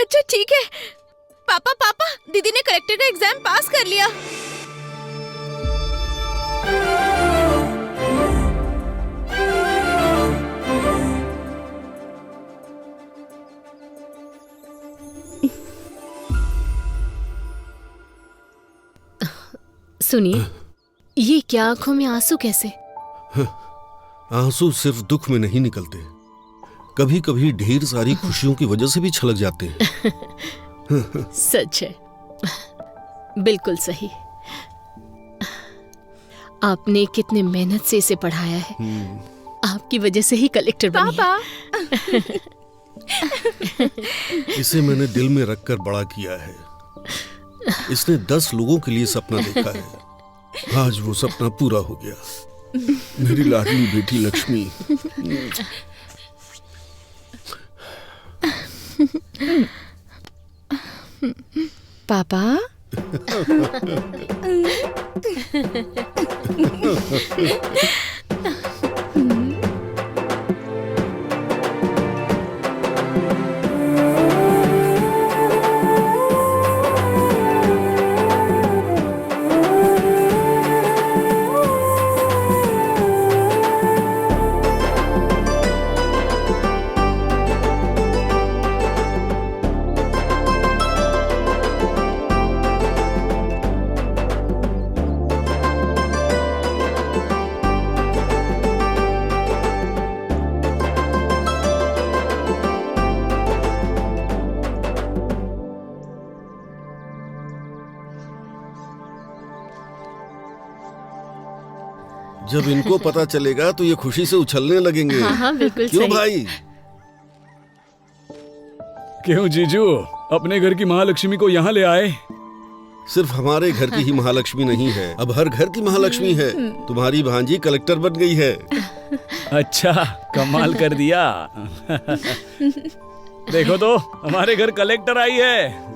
अच्छा ठीक है। पापा पापा, दीदी ने कलेक्टर का एग्जाम पास कर लिया। सुनिए, ये क्या आंखों में आंसू कैसे? आंसू सिर्फ दुख में नहीं निकलते, कभी कभी ढेर सारी खुशियों की वजह से भी छलक जाते हैं। सच है, बिल्कुल सही। आपने कितने मेहनत से इसे पढ़ाया है, आपकी वजह से ही कलेक्टर बनी पापा इसे मैंने दिल में रखकर बड़ा किया है। इसने 10 लोगों के लिए सपना देखा है, आज वो सपना पूरा हो गया। मेरी लाडली बेटी लक्ष्मी। पापा जब इनको पता चलेगा तो ये खुशी से उछलने लगेंगे। हाँ हाँ बिल्कुल क्यों सही। भाई? क्यों जीजू, अपने घर की महालक्ष्मी को यहाँ ले आए? सिर्फ हमारे घर की ही महालक्ष्मी नहीं है, अब हर घर की महालक्ष्मी है। तुम्हारी भांजी कलेक्टर बन गई है। अच्छा, कमाल कर दिया। देखो तो, हमारे घर कलेक्टर आई है।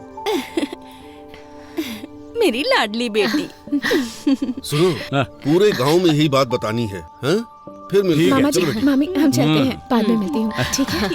मेरी लाडली बेटी। सुनो, पूरे गांव में यही बात बतानी है, हाँ? फिर मिलते हैं। मामा जी, चलो बेटी। मामी, हम चलते हैं, बाद में मिलती हूँ। ठीक है।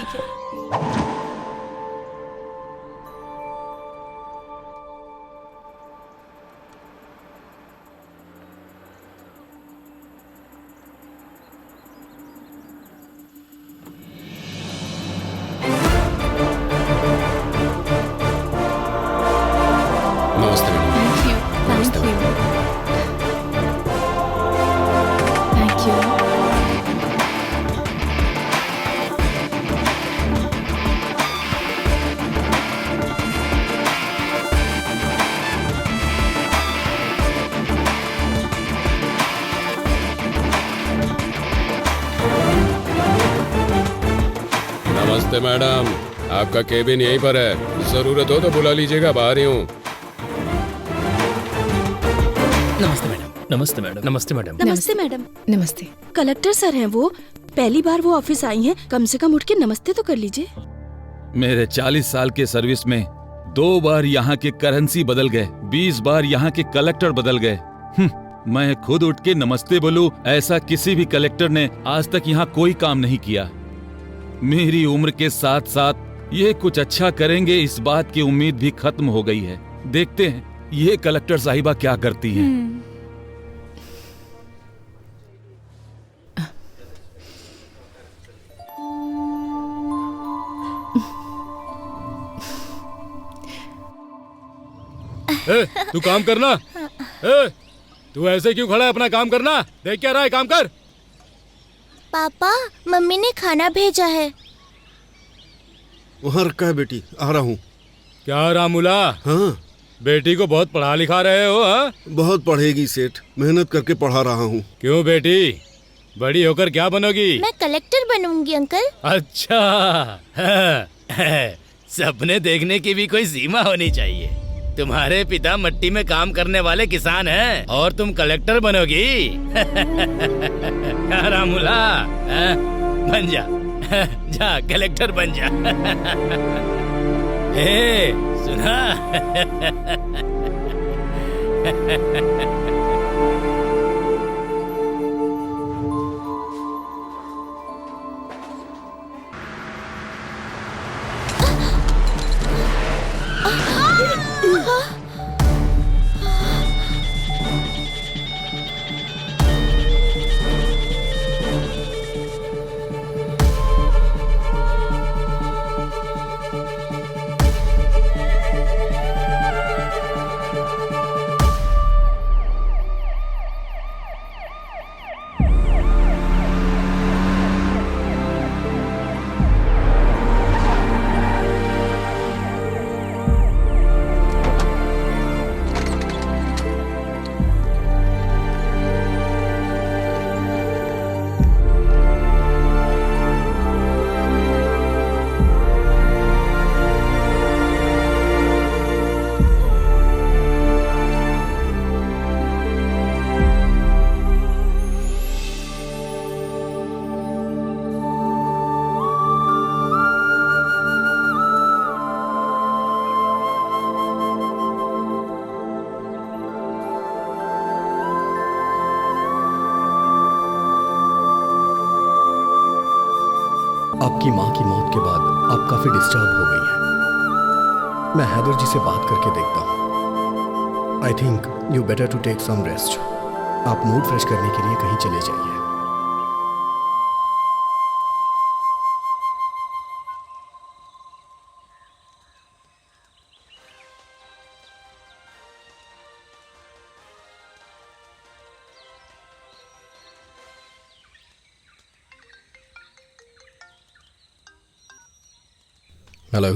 नमस्ते मैडम। Thank you. नमस्ते मैडम, आपका केबिन यहीं पर है, जरूरत हो तो बुला लीजिएगा, बाहर ही हूँ। नमस्ते मैडम। नमस्ते मैडम। नमस्ते मैडम। नमस्ते मैडम। नमस्ते। कलेक्टर सर हैं वो, पहली बार वो ऑफिस आई हैं, कम से कम उठ के नमस्ते तो कर लीजिए। मेरे 40 साल के सर्विस में 2 बार यहाँ के करेंसी बदल गए, 20 बार यहाँ के कलेक्टर बदल गए। मैं खुद उठ के नमस्ते बोलूं, ऐसा किसी भी कलेक्टर ने आज तक यहाँ कोई काम नहीं किया। मेरी उम्र के साथ साथ ये कुछ अच्छा करेंगे, इस बात की उम्मीद भी खत्म हो गई है। देखते हैं ये कलेक्टर साहिबा क्या करती हैं। तू काम करना। तू ऐसे क्यों खड़ा है? अपना काम करना। देख क्या रहा है, काम कर। पापा, मम्मी ने खाना भेजा है। वहाँ रखा है बेटी, आ रहा हूँ। क्या रामूला, हाँ, बेटी को बहुत पढ़ा लिखा रहे हो? हाँ? बहुत पढ़ेगी सेठ, मेहनत करके पढ़ा रहा हूँ। क्यों बेटी, बड़ी होकर क्या बनोगी? मैं कलेक्टर बनूंगी अंकल। अच्छा, सपने देखने की भी कोई सीमा होनी चाहिए। तुम्हारे पिता मिट्टी में काम करने वाले किसान हैं और तुम कलेक्टर बनोगी। रामूला, बन जा, जा कलेक्टर बन जा। ए, सुना? आपकी माँ की मौत के बाद आप काफी डिस्टर्ब हो गई हैं। मैं हैदर जी से बात करके देखता हूँ। I think you better to take some rest. आप मूड फ्रेश करने के लिए कहीं चले जाइए। हेलो।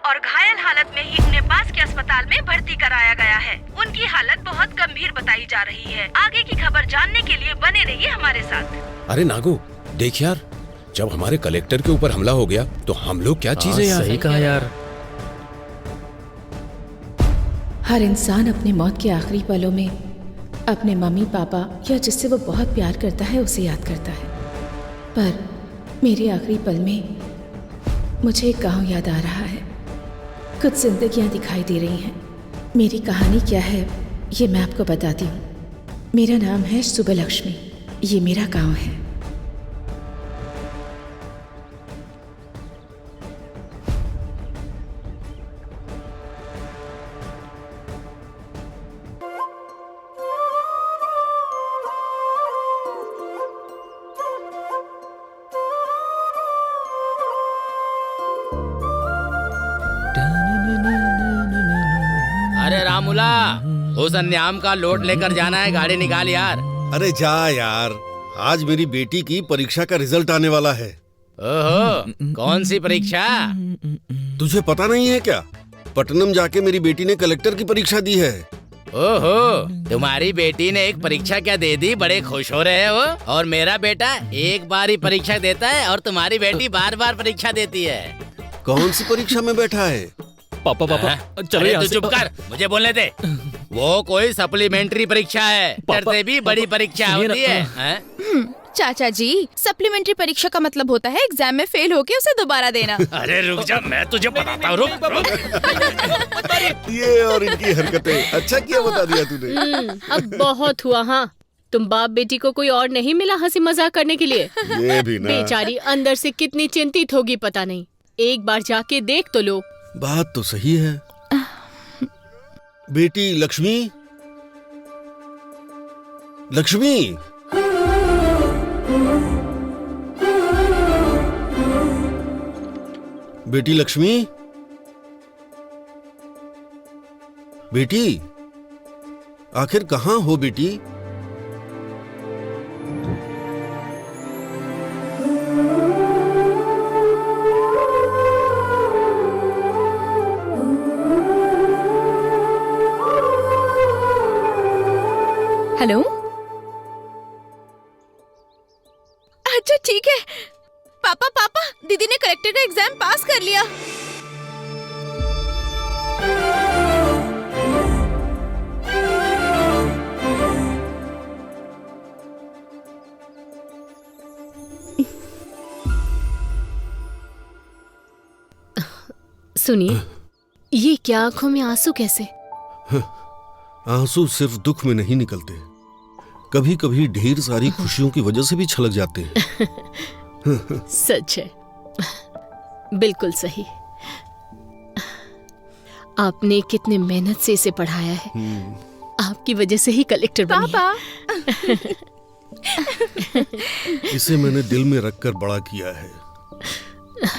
और घायल हालत में ही उन्हें पास के अस्पताल में भर्ती कराया गया है। उनकी हालत बहुत गंभीर बताई जा रही है। आगे की खबर जानने के लिए बने रहिए हमारे साथ। अरे नागू, देख यार, जब हमारे कलेक्टर के ऊपर हमला हो गया तो हम लोग क्या चीजें यार। सही कहा यार। हर इंसान अपनी मौत के आखिरी पलों में अपने मम्मी पापा या जिससे वो बहुत प्यार करता है उसे याद करता है। पर मेरे आखिरी पल में मुझे एक गांव याद आ रहा है। कुछ जिंदगियां दिखाई दे रही हैं। मेरी कहानी क्या है ये मैं आपको बताती हूँ। मेरा नाम है सुबलक्ष्मी। ये मेरा गांव है। अरे रामुला, उस अन्याम का लोड लेकर जाना है, गाड़ी निकाल यार। अरे जा यार, आज मेरी बेटी की परीक्षा का रिजल्ट आने वाला है। ओहो, कौन सी परीक्षा? तुझे पता नहीं है क्या? पटनम जाके मेरी बेटी ने कलेक्टर की परीक्षा दी है। ओहो, तुम्हारी बेटी ने एक परीक्षा क्या दे दी, बड़े खुश हो रहे हो। और मेरा बेटा एक बार ही परीक्षा देता है और तुम्हारी बेटी बार बार परीक्षा देती है। कौन सी परीक्षा में बैठा है? पापा चलो अरे यहाँ तू से। चुप कर, मुझे बोलने दे। वो कोई सप्लीमेंट्री परीक्षा है, डर भी बड़ी परीक्षा सुनिए ना। होती है। चाचा जी, सप्लीमेंट्री परीक्षा का मतलब होता है एग्जाम में फेल होके उसे दोबारा देना। अरे रुक जा, मैं तुझे बताता हूँ, रुक। ये और इनकी हरकतें, अच्छा किया बता दिया तूने। अब बहुत हुआ। हाँ, तुम बाप बेटी को कोई और नहीं मिला हंसी मजाक करने के लिए? ये भी ना। बेचारी अंदर से कितनी चिंतित होगी पता नहीं। एक बार जाके देख तो लो। बात तो सही है। बेटी लक्ष्मी, लक्ष्मी, बेटी लक्ष्मी, बेटी, आखिर कहाँ हो बेटी? हेलो, अच्छा ठीक है। पापा पापा, दीदी ने कलेक्टर का एग्जाम पास कर लिया। सुनिए, ये क्या आंखों में आंसू कैसे? आंसू सिर्फ दुख में नहीं निकलते, कभी कभी ढेर सारी खुशियों की वजह से भी छलक जाते हैं। सच है, बिल्कुल सही। आपने कितने मेहनत से इसे पढ़ाया है, आपकी वजह से ही कलेक्टर बनी है। इसे मैंने दिल में रखकर बड़ा किया है।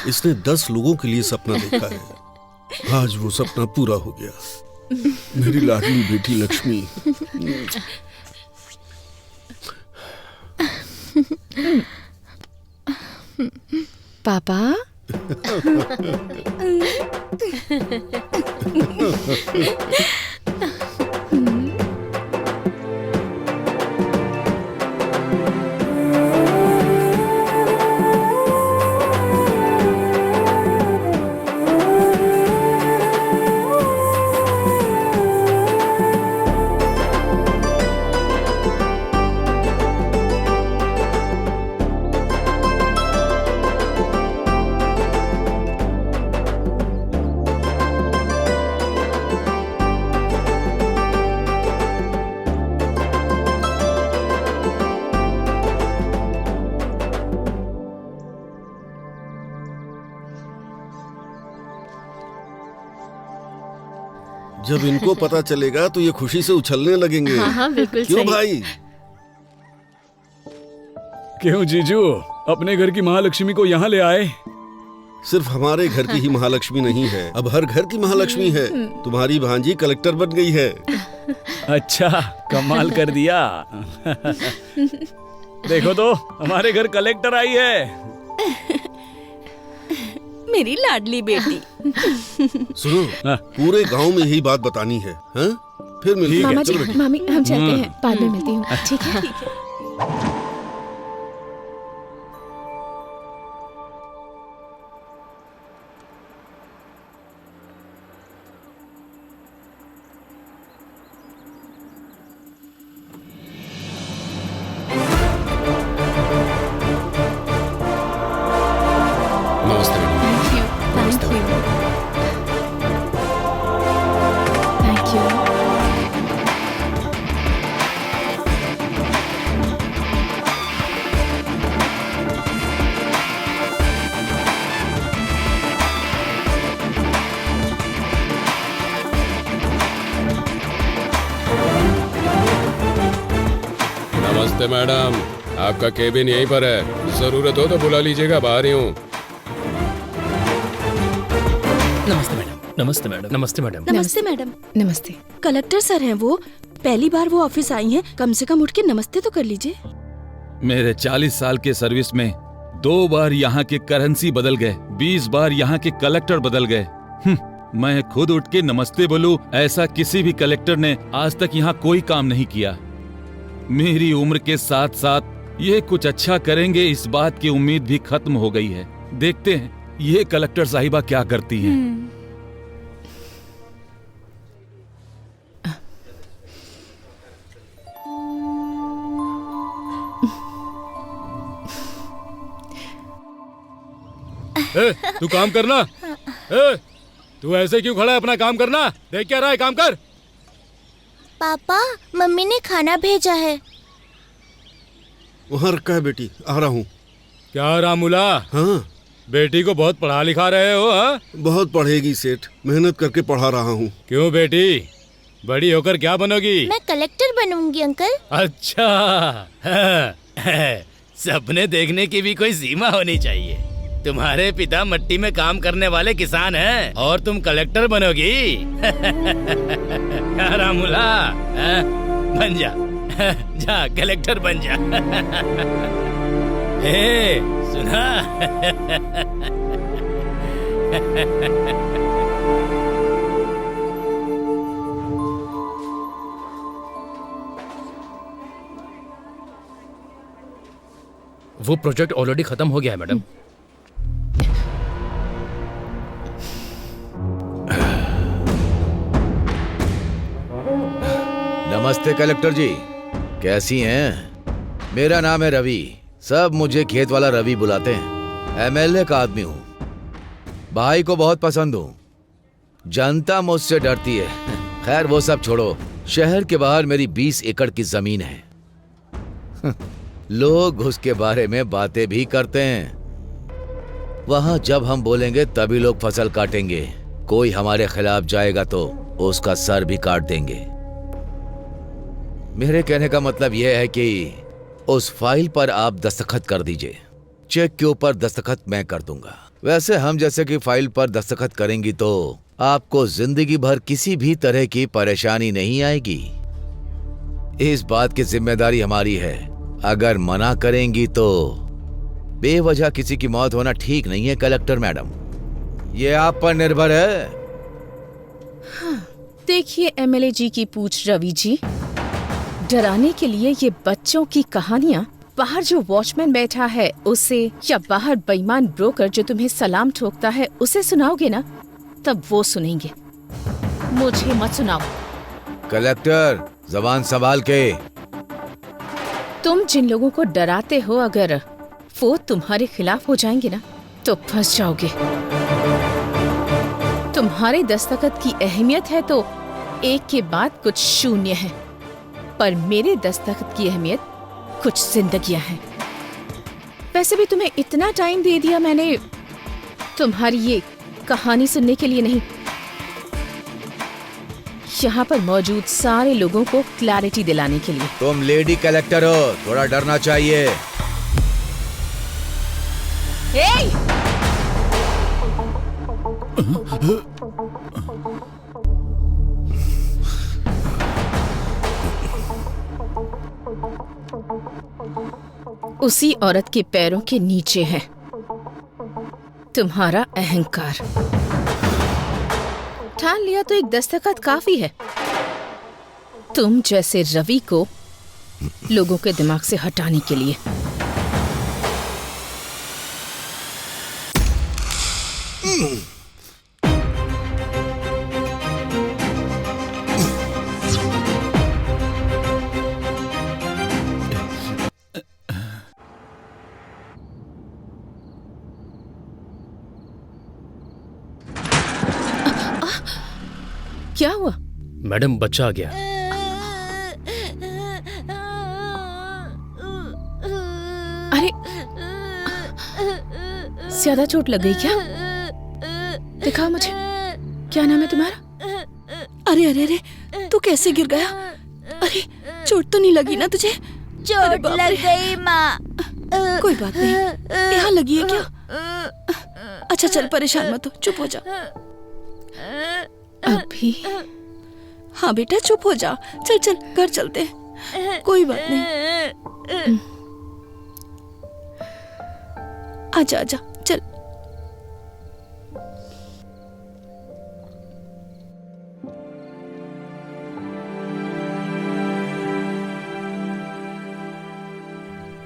इसने 10 लोगों के लिए सपना देखा है। आज वो सपना पूरा हो गया। मेरी लाडली बेटी लक्ष्मी। पापा, जब इनको पता चलेगा तो ये खुशी से उछलने लगेंगे। हाँ, बिल्कुल क्यों सही। भाई? क्यों जीजू, अपने घर की महालक्ष्मी को यहाँ ले आए? सिर्फ हमारे घर की ही महालक्ष्मी नहीं है, अब हर घर की महालक्ष्मी है। तुम्हारी भांजी कलेक्टर बन गई है। अच्छा, कमाल कर दिया। देखो तो, हमारे घर कलेक्टर आई है। मेरी लाडली बेटी। सुनो, पूरे गांव में यही बात बतानी है। हाँ? फिर मिलते हैं। मामा जी, चलो बेटी। मामी, हम चलते हैं, बाद में मिलती हूँ। ठीक है। नमस्ते मैडम। Thank you. नमस्ते मैडम, आपका केबिन यहीं पर है, जरूरत हो तो बुला लीजिएगा, बाहर ही हूँ। नमस्ते मैडम। नमस्ते मैडम। नमस्ते मैडम। नमस्ते मैडम। नमस्ते। कलेक्टर सर हैं वो, पहली बार वो ऑफिस आई हैं, कम से कम उठ के नमस्ते तो कर लीजिए। मेरे 40 साल के सर्विस में 2 बार यहाँ के करेंसी बदल गए, 20 बार यहाँ के कलेक्टर बदल गए। मैं खुद उठ के नमस्ते बोलूं, ऐसा किसी भी कलेक्टर ने आज तक यहाँ कोई काम नहीं किया। मेरी उम्र के साथ साथ ये कुछ अच्छा करेंगे इस बात की उम्मीद भी खत्म हो गई है। देखते हैं ये कलेक्टर साहिबा क्या करती हैं। तू काम करना। तू ऐसे क्यों खड़ा है? अपना काम करना। देख क्या रहा है, काम कर। पापा, मम्मी ने खाना भेजा है। वहाँ रखा है बेटी, आ रहा हूँ। क्या रामूला? हाँ बेटी को बहुत पढ़ा लिखा रहे हो? हाँ, बहुत पढ़ेगी सेठ, मेहनत करके पढ़ा रहा हूँ। क्यों बेटी, बड़ी होकर क्या बनोगी? मैं कलेक्टर बनूंगी अंकल। अच्छा, सपने देखने की भी कोई सीमा होनी चाहिए। तुम्हारे पिता मिट्टी में काम करने वाले किसान हैं और तुम कलेक्टर बनोगी। रामूला, बन जा, जा कलेक्टर बन जा। ए, सुना? वो प्रोजेक्ट ऑलरेडी खत्म हो गया है मैडम। नमस्ते कलेक्टर जी, कैसी हैं? मेरा नाम है रवि, सब मुझे खेत वाला रवि बुलाते हैं। एमएलए का आदमी हूँ, भाई को बहुत पसंद हूँ। जनता मुझसे डरती है। खैर वो सब छोड़ो, शहर के बाहर मेरी 20 एकड़ की जमीन है। लोग उसके बारे में बातें भी करते हैं। वहां जब हम बोलेंगे तभी लोग फसल काटेंगे। कोई हमारे खिलाफ जाएगा तो उसका सर भी काट देंगे। मेरे कहने का मतलब यह है कि उस फाइल पर आप दस्तखत कर दीजिए। चेक के ऊपर दस्तखत मैं कर दूंगा। वैसे हम जैसे कि फाइल पर दस्तखत करेंगी तो आपको जिंदगी भर किसी भी तरह की परेशानी नहीं आएगी। इस बात की जिम्मेदारी हमारी है। अगर मना करेंगी तो बेवजह किसी की मौत होना ठीक नहीं है कलेक्टर मैडम, ये आप पर निर्भर है। हाँ, देखिए एमएलए जी की पूछ रवि जी, डराने के लिए ये बच्चों की कहानियाँ बाहर जो वॉचमैन बैठा है उसे, या बाहर बेईमान ब्रोकर जो तुम्हें सलाम ठोकता है उसे सुनाओगे ना, तब वो सुनेंगे। मुझे मत सुनाओ। कलेक्टर जबान संभाल के। तुम जिन लोगों को डराते हो, अगर वो तुम्हारे खिलाफ हो जाएंगे ना तो फंस जाओगे। तुम्हारे दस्तखत की अहमियत है तो एक के बाद कुछ शून्य है, पर मेरे दस्तखत की अहमियत कुछ जिंदगियां हैं। वैसे भी तुम्हें इतना टाइम दे दिया मैंने तुम्हारी ये कहानी सुनने के लिए नहीं, यहाँ पर मौजूद सारे लोगों को क्लैरिटी दिलाने के लिए। तुम लेडी कलेक्टर हो, थोड़ा डरना चाहिए। उसी औरत के पैरों के नीचे है तुम्हारा अहंकार। ठान लिया तो एक दस्तखत काफी है तुम जैसे रवि को लोगों के दिमाग से हटाने के लिए। क्या हुआ? मैडम बच्चा आ गया। अरे ज्यादा चोट लग गई क्या? दिखाओ मुझे, क्या नाम है तुम्हारा? अरे अरे अरे, तू कैसे गिर गया? अरे चोट तो नहीं लगी ना तुझे? चोट लग गई माँ। कोई बात नहीं, यहाँ लगी है क्या? अच्छा चल, परेशान मत हो, चुप हो जा। अभी हाँ बेटा चुप हो जा, चल चल घर चलते हैं, कोई बात नहीं। आजा आजा चल।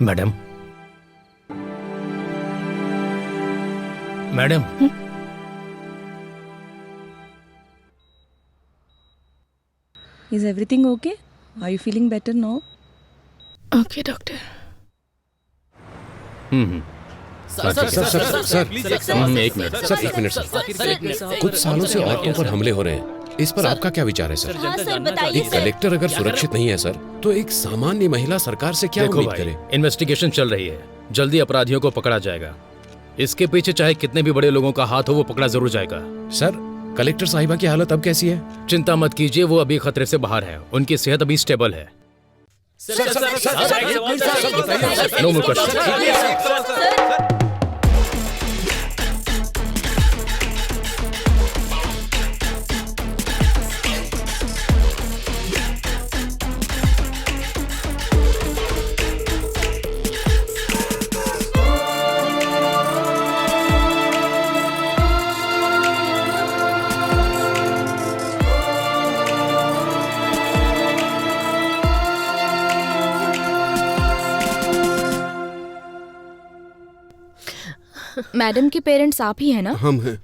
Madam, madam, Is everything okay? Are you feeling better now? Okay doctor. एक मिनट सर। कुछ सालों से औरतों पर हमले हो रहे हैं, इस पर आपका क्या विचार है सर? हाँ सर बताइए एक कलेक्टर अगर सुरक्षित नहीं है सर, तो एक सामान्य महिला सरकार से क्या देखो उम्मीद भाई, करे? इन्वेस्टिगेशन चल रही है, जल्दी अपराधियों को पकड़ा जाएगा। इसके पीछे चाहे कितने भी बड़े लोगों का हाथ हो, वो पकड़ा जरूर जाएगा। सर, कलेक्टर साहिबा की हालत अब कैसी है? चिंता मत कीजिए, वो अभी खतरे से बाहर है, उनकी सेहत अभी स्टेबल है। No more question. मैडम के पेरेंट्स आप ही है ना? हम हैं।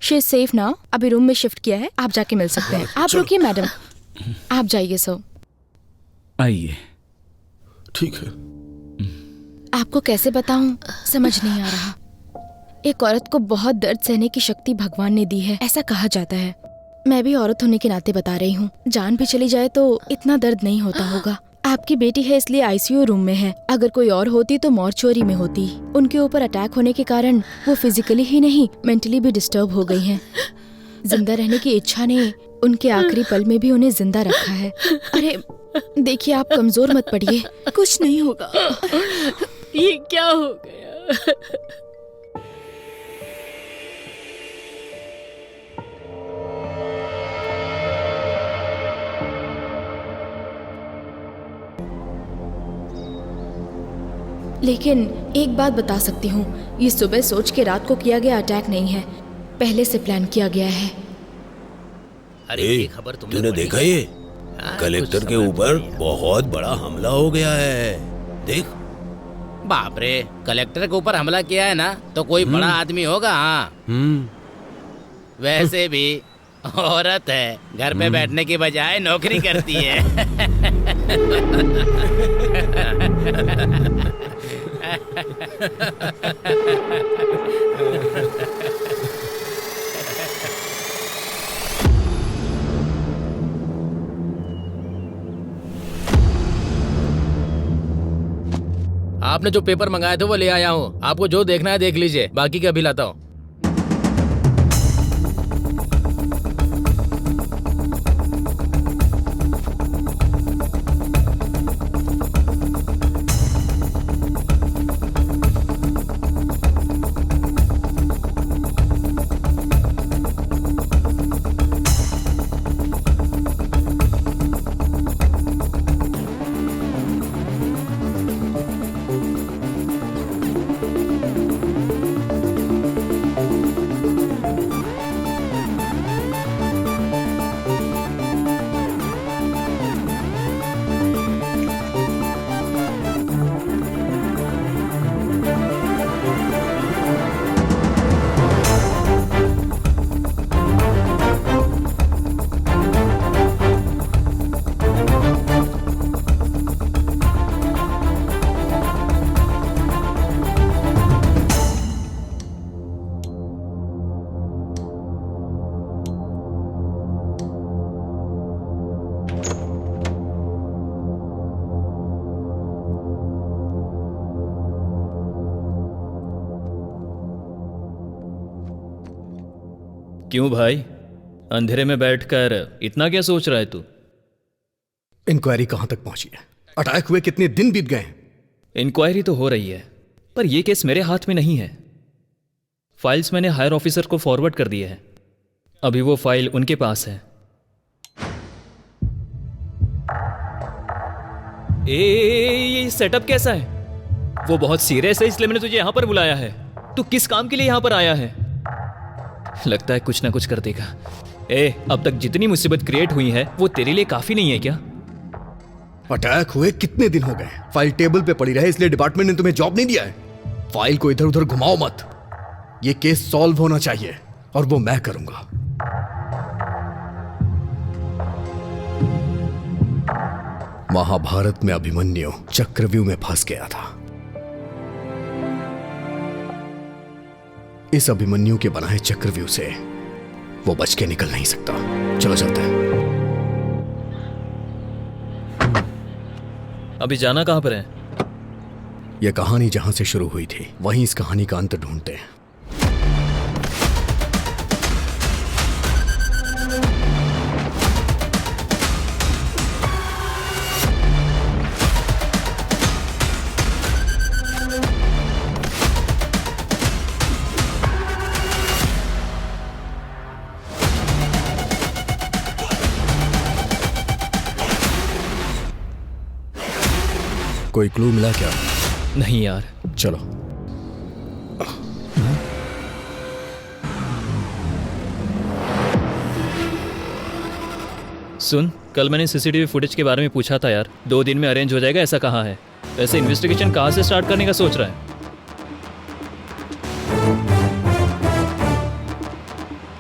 शी इज सेफ ना? अभी रूम में शिफ्ट किया है, आप जाके मिल सकते हैं। आप रुकिए मैडम, आप जाइए। सो आइए। ठीक है। आपको कैसे बताऊं, समझ नहीं आ रहा। एक औरत को बहुत दर्द सहने की शक्ति भगवान ने दी है, ऐसा कहा जाता है। मैं भी औरत होने के नाते बता रही हूँ, जान भी चली जाए तो इतना दर्द नहीं होता होगा। आपकी बेटी है इसलिए आईसीयू रूम में है, अगर कोई और होती तो मॉर्चुरी में होती। उनके ऊपर अटैक होने के कारण वो फिजिकली ही नहीं मेंटली भी डिस्टर्ब हो गई हैं। जिंदा रहने की इच्छा ने उनके आखिरी पल में भी उन्हें जिंदा रखा है। अरे देखिए, आप कमजोर मत पड़िए, कुछ नहीं होगा। ये क्या हो गया? लेकिन एक बात बता सकती हूँ, ये सुबह सोच के रात को किया गया अटैक नहीं है, पहले से प्लान किया गया है। अरे ये खबर तूने देखा ये? कलेक्टर के ऊपर बहुत बड़ा हमला हो गया है, देख। बाप रे, कलेक्टर के ऊपर हमला किया है ना, तो कोई बड़ा आदमी होगा। हाँ वैसे भी औरत है, घर पे बैठने की बजाय नौकरी करती है। आपने जो पेपर मंगाए थे वो ले आया हूँ, आपको जो देखना है देख लीजिए, बाकी का अभी लाता हूँ। क्यों भाई, अंधेरे में बैठकर इतना क्या सोच रहा है तू? इंक्वायरी कहां तक पहुंची है? अटैक हुए कितने दिन बीत गए हैं? इंक्वायरी तो हो रही है, पर यह केस मेरे हाथ में नहीं है। फाइल्स मैंने हायर ऑफिसर को फॉरवर्ड कर दिए हैं। अभी वो फाइल उनके पास है। ये सेटअप कैसा है? वो बहुत सीरियस है, इसलिए मैंने तुझे यहाँ पर बुलाया है। तू किस काम के लिए यहाँ पर आया है? लगता है कुछ ना कुछ कर देगा। अब तक जितनी मुसीबत क्रिएट हुई है वो तेरे लिए काफी नहीं है क्या? अटैक हुए कितने दिन हो गए, फाइल टेबल पे पड़ी रहे इसलिए डिपार्टमेंट ने तुम्हें जॉब नहीं दिया है। फाइल को इधर उधर घुमाओ मत, ये केस सॉल्व होना चाहिए और वो मैं करूंगा। महाभारत में अभिमन्यु चक्रव्यूह में फंस गया था। इस अभिमन्यु के बनाए चक्रव्यूह से वो बच के निकल नहीं सकता। चलो चलते हैं। अभी जाना कहां पर है? यह कहानी जहां से शुरू हुई थी वहीं इस कहानी का अंत ढूंढते हैं। कोई क्लू मिला क्या? नहीं यार। चलो। सुन, कल मैंने सीसीटीवी फुटेज के बारे में पूछा था यार। 2 दिन में अरेंज हो जाएगा, ऐसा कहा है। वैसे इन्वेस्टिगेशन कहाँ से स्टार्ट करने का सोच रहा है?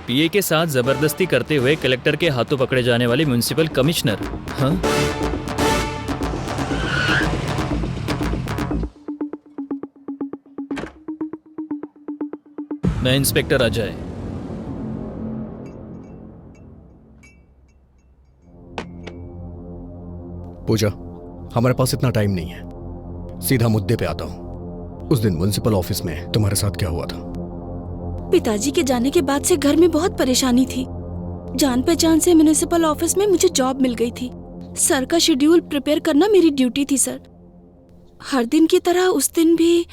पीए के साथ जबरदस्ती करते हुए कलेक्टर के हाथों पकड़े जाने वाले म्युनिसिपल कमिश्नर। हाँ, मैं इंस्पेक्टर अजय। पूजा, हमारे पास इतना टाइम नहीं है, सीधा मुद्दे पे आता हूं। उस दिन म्युनिसिपल ऑफिस में तुम्हारे साथ क्या हुआ था? पिताजी के जाने के बाद से घर में बहुत परेशानी थी। जान पहचान से म्युनिसिपल ऑफिस में मुझे जॉब मिल गई थी। सर का शेड्यूल प्रिपेयर करना मेरी ड्यूटी थी सर। हर दिन की तरह उस दिन भी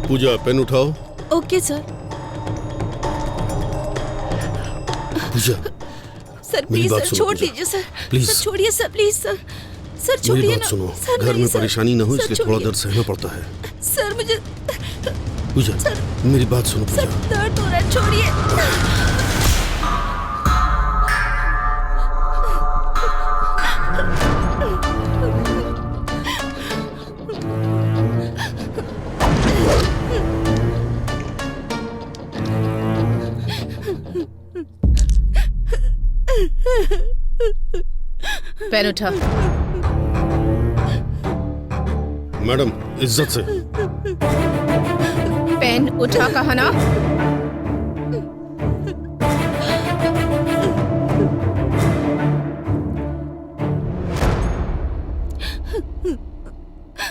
पूजा, पेन उठाओ। Okay sir. Puja, sir please sir, छोड़ दीजिए सर। प्लीज सर छोड़िए सर, प्लीज सर। सर छोड़िए मेरी ना। बात सुनो, सर घर नहीं, में सर। परेशानी न हो सर, इसलिए थोड़ा छोड़िए। दर्द सहना पड़ता है। सर मुझे पूजा, मेरी बात सुनो पूजा। सर दर्द हो रहा है, छोड़िए। पेन उठा। मैडम, इज्जत से। पेन उठा कहा ना।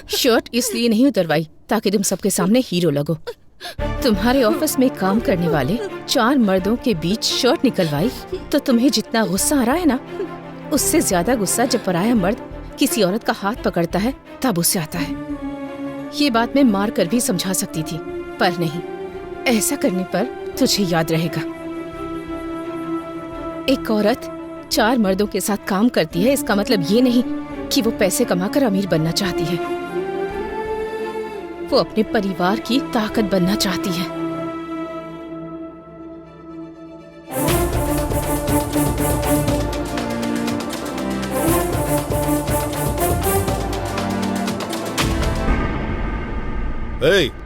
शर्ट इसलिए नहीं उतरवाई ताकि तुम सबके सामने हीरो लगो। तुम्हारे ऑफिस में काम करने वाले 4 मर्दों के बीच शर्ट निकलवाई तो तुम्हें जितना गुस्सा आ रहा है ना, उससे ज्यादा गुस्सा जब पराया मर्द किसी औरत का हाथ पकड़ता है तब उससे आता है। ये बात मैं मार कर भी समझा सकती थी, पर नहीं। ऐसा करने पर तुझे याद रहेगा। एक औरत 4 मर्दों के साथ काम करती है, इसका मतलब ये नहीं कि वो पैसे कमाकर अमीर बनना चाहती है। वो अपने परिवार की ताकत बनना चाहती है।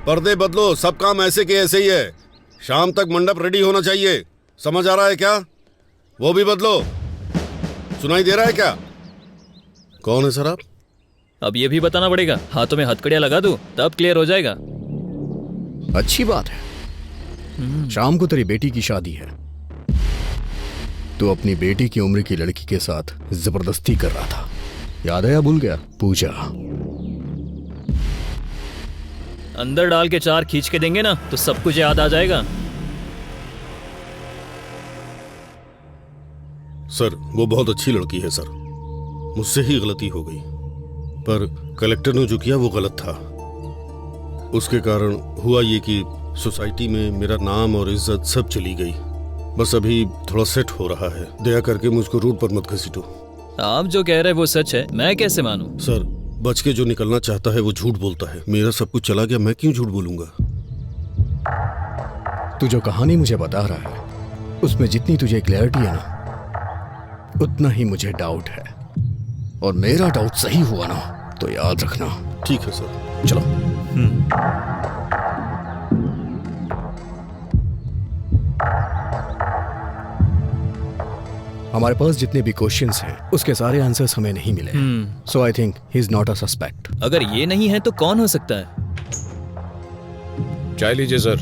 पर्दे बदलो, सब काम ऐसे के ऐसे ही है। शाम तक मंडप रेडी होना चाहिए, समझ आ रहा है क्या? वो भी बदलो। सुनाई दे रहा है क्या? कौन है सर आप? अब ये भी बताना पड़ेगा। हाथों में हथकड़ियां लगा दूं तब क्लियर हो जाएगा। अच्छी बात है। शाम को तेरी बेटी की शादी है। तू अपनी बेटी की उम्र की लड़की के साथ जबरदस्ती कर रहा था, याद है या भूल गया? पूजा, अंदर डाल के 4 खींच के देंगे ना तो सब कुछ याद आ जाएगा। सर वो बहुत अच्छी लड़की है सर, मुझसे ही गलती हो गई, पर कलेक्टर ने जो किया वो गलत था। उसके कारण हुआ ये कि सोसाइटी में मेरा नाम और इज्जत सब चली गई। बस अभी थोड़ा सेट हो रहा है, दया करके मुझको रोड पर मत घसीटो। आप जो कह रहे हैं वो सच है, मैं कैसे मानूं? सर बच के जो निकलना चाहता है वो झूठ बोलता है। मेरा सब कुछ चला गया, मैं क्यों झूठ बोलूंगा? तू जो कहानी मुझे बता रहा है उसमें जितनी तुझे क्लैरिटी है ना, उतना ही मुझे डाउट है। और मेरा डाउट सही हुआ ना तो याद रखना। ठीक है सर, चलो। हमारे पास जितने भी क्वेश्चंस हैं उसके सारे आंसर्स हमें नहीं मिले, so I think he is not a suspect. अगर ये नहीं है तो कौन हो सकता है? चाय लीजिए सर।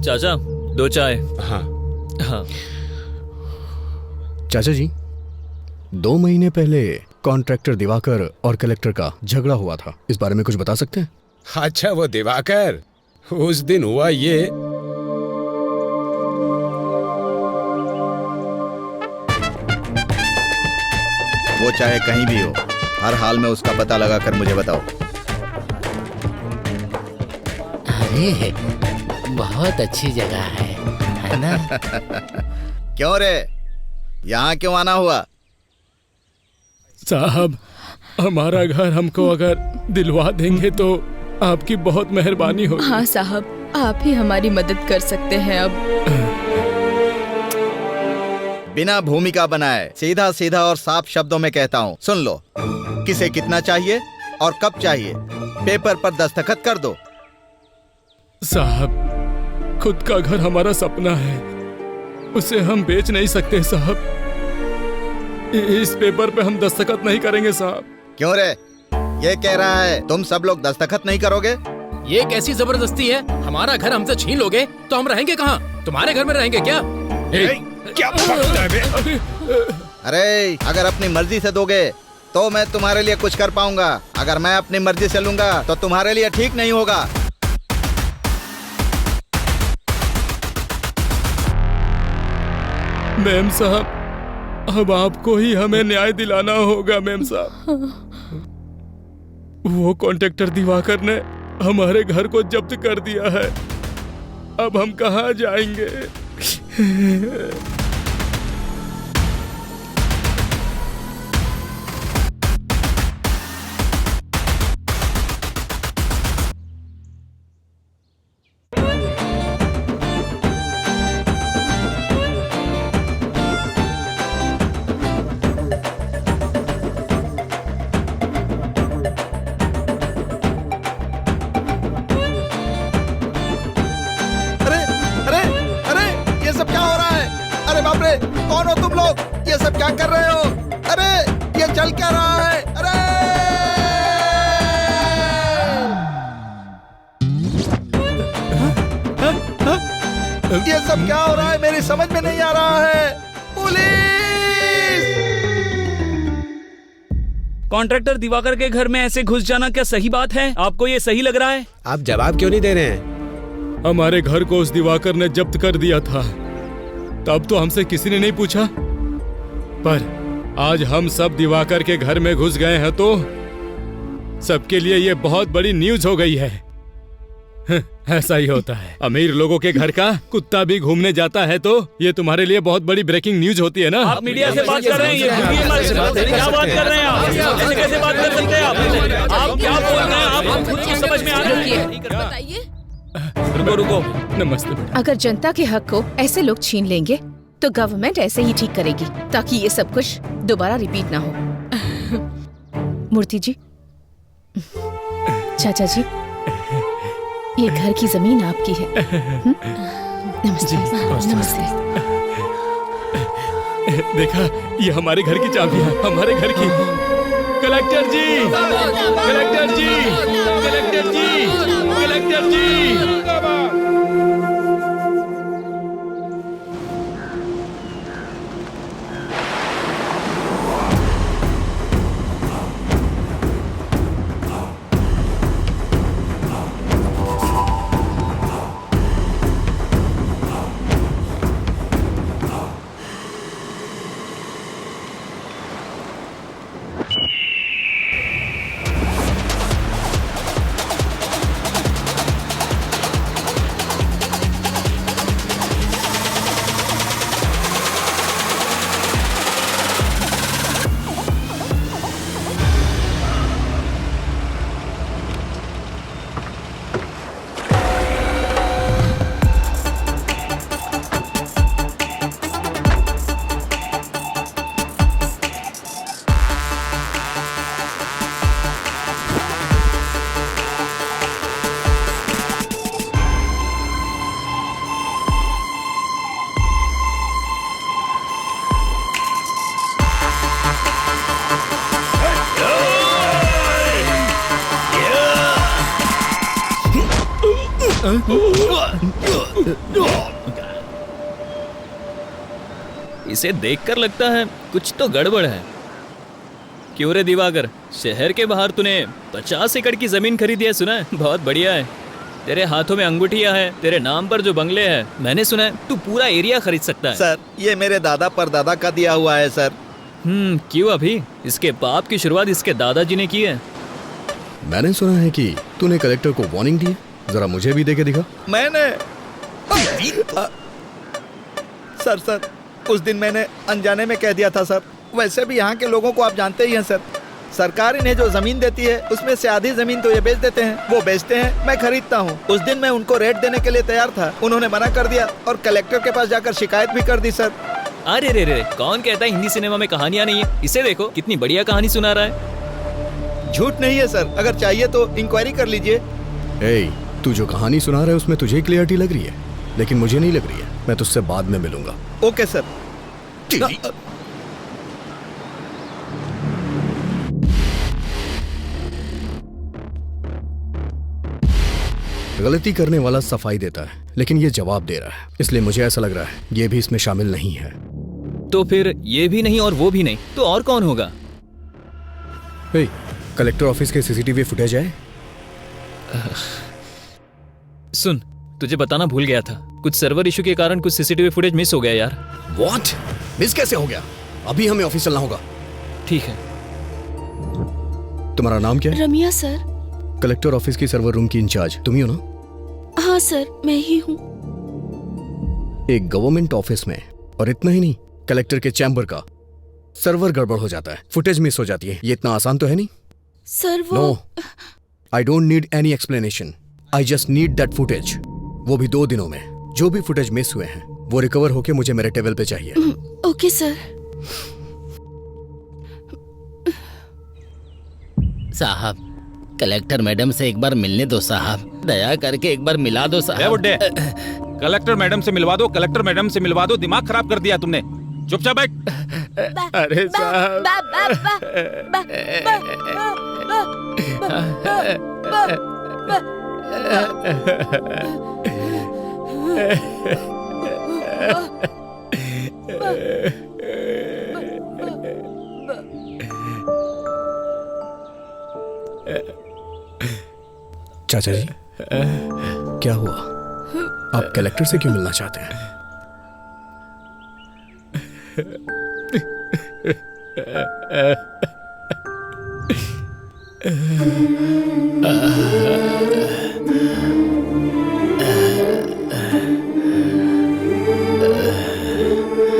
चाचा 2 चाय। हाँ हाँ। चाचा जी, 2 महीने पहले कॉन्ट्रैक्टर दिवाकर और कलेक्टर का झगड़ा हुआ था, इस बारे में कुछ बता सकते हैं? अच्छा वो दिवाकर, उस दिन हुआ ये। वो चाहे कहीं भी हो, हर हाल में उसका पता लगाकर मुझे बताओ। अरे बहुत अच्छी जगह है ना? क्यों रे, यहाँ क्यों आना हुआ? साहब हमारा घर हमको अगर दिलवा देंगे तो आपकी बहुत मेहरबानी होगी। हाँ साहब, आप ही हमारी मदद कर सकते हैं। अब बिना भूमिका बनाए सीधा सीधा और साफ शब्दों में कहता हूँ, सुन लो। किसे कितना चाहिए और कब चाहिए, पेपर पर दस्तखत कर दो। साहब खुद का घर हमारा सपना है, उसे हम बेच नहीं सकते साहब। इस पेपर पे हम दस्तखत नहीं करेंगे साहब। क्यों रे, ये कह रहा है तुम सब लोग दस्तखत नहीं करोगे? ये कैसी जबरदस्ती है? हमारा घर हमसे छीन लोगे तो हम रहेंगे कहाँ? तुम्हारे घर में रहेंगे क्या? क्या बकता है बे? अरे अगर अपनी मर्जी से दोगे तो मैं तुम्हारे लिए कुछ कर पाऊंगा, अगर मैं अपनी मर्जी से लूंगा तो तुम्हारे लिए ठीक नहीं होगा। मैम साहब अब आपको ही हमें न्याय दिलाना होगा। मैम साहब वो कॉन्ट्रैक्टर दिवाकर ने हमारे घर को जब्त कर दिया है, अब हम कहाँ जाएंगे? कौन हो तुम लोग? ये सब क्या कर रहे हो? अरे ये चल क्या रहा है? अरे ये सब क्या हो रहा है? मेरी समझ में नहीं आ रहा है। पुलिस! कॉन्ट्रैक्टर दिवाकर के घर में ऐसे घुस जाना क्या सही बात है? आपको ये सही लग रहा है? आप जवाब क्यों नहीं दे रहे हैं? हमारे घर को उस दिवाकर ने जब्त कर दिया था, तब तो हमसे किसी ने नहीं पूछा, पर आज हम सब दिवाकर के घर में घुस गए हैं तो सबके लिए ये बहुत बड़ी न्यूज हो गई है। ऐसा ही होता है, अमीर लोगों के घर का कुत्ता भी घूमने जाता है तो ये तुम्हारे लिए बहुत बड़ी ब्रेकिंग न्यूज होती है ना। आप मीडिया से बात कर रहे हैं, क्या बात कर रहे हैं आप? ऐसे कैसे बात कर सकते हैं आप क्या बोल रहे हैं? आप खुद को समझ में आ रही है? बताइए। रुको रुको, नमस्ते। अगर जनता के हक को ऐसे लोग छीन लेंगे तो गवर्नमेंट ऐसे ही ठीक करेगी ताकि ये सब कुछ दोबारा रिपीट ना हो। मूर्ति जी, चाचा जी, ये घर की जमीन आपकी है। नमस्ते। नमस्ते। देखा, ये हमारे घर की चाबी है, हमारे घर की। कलेक्टर जी, कलेक्टर जी, कलेक्टर जी, कलेक्टर जी। इसे देखकर लगता है कुछ तो गड़बड़ है। क्यों रे दिवाकर, शहर के बाहर तूने 50 एकड़ की जमीन खरीदी है, सुना है? बहुत बढ़िया है। तेरे हाथों में अंगूठियां हैं, तेरे नाम पर जो बंगले हैं, मैंने सुना है तू पूरा एरिया खरीद सकता है। सर, ये मेरे दादा परदादा का दिया हुआ है सर। क्यों अभी? इसके बाप की शुरुआत इसके दादाजी ने की है। मैंने सुना है कि तूने कलेक्टर को वार्निंग दी है, जरा मुझे भी दे के दिखा। मैंने सर उस दिन मैंने अनजाने में कह दिया था सर। वैसे भी यहाँ के लोगों को आप जानते ही हैं सर। सरकार इन्हें जो जमीन देती है उसमें से आधी जमीन तो ये बेच देते हैं, वो बेचते हैं, मैं खरीदता हूँ। उस दिन मैं उनको रेट देने के लिए तैयार था, उन्होंने मना कर दिया और कलेक्टर के पास जाकर शिकायत भी कर दी सर। अरे रे रे, कौन कहता है हिंदी सिनेमा में कहानियां नहीं है? इसे देखो कितनी बढ़िया कहानी सुना रहा है। झूठ नहीं है सर, अगर चाहिए तो इंक्वायरी कर लीजिए। तू जो कहानी सुना रहा है उसमें तुझे क्लियरिटी लग रही है, लेकिन मुझे नहीं लग रही है। मैं तुझसे बाद में मिलूंगा। Okay sir. गलती करने वाला सफाई देता है, लेकिन ये जवाब दे रहा है, इसलिए मुझे ऐसा लग रहा है ये भी इसमें शामिल नहीं है। तो फिर ये भी नहीं और वो भी नहीं, तो और कौन होगा? कलेक्टर ऑफिस के सीसीटीवी फुटेज है? सुन, तुझे बताना भूल गया था, कुछ सर्वर इशू के कारण कुछ सीसीटीवी फुटेज मिस हो गया यार। व्हाट? मिस कैसे हो गया? अभी हमें ऑफिस चलना होगा। ठीक है। तुम्हारा नाम क्या है? रमिया सर। कलेक्टर ऑफिस की सर्वर रूम की इंचार्ज तुम ही हो ना? हाँ सर, मैं ही हूँ। एक गवर्नमेंट ऑफिस में, और इतना ही नहीं, कलेक्टर के चैम्बर का सर्वर गड़बड़ हो जाता है, फुटेज मिस हो जाती है। ये इतना आसान तो है नहीं सर। वो no, I don't need any explanation, I just need that footage. वो भी 2 दिनों में। जो भी फुटेज मिस हुए हैं वो रिकवर होके मुझे मेरे टेबल पे चाहिए। Okay sir. साहब, कलेक्टर मैडम से एक बार मिलने दो साहब, दया करके एक बार मिला दो साहब। बुड्ढे, कलेक्टर मैडम से मिलवा दो, कलेक्टर मैडम से मिलवा दो। दिमाग खराब कर दिया तुमने, चुपचाप बैठ। अरे साहब, चाचा जी, क्या हुआ? आप कलेक्टर से क्यों मिलना चाहते हैं?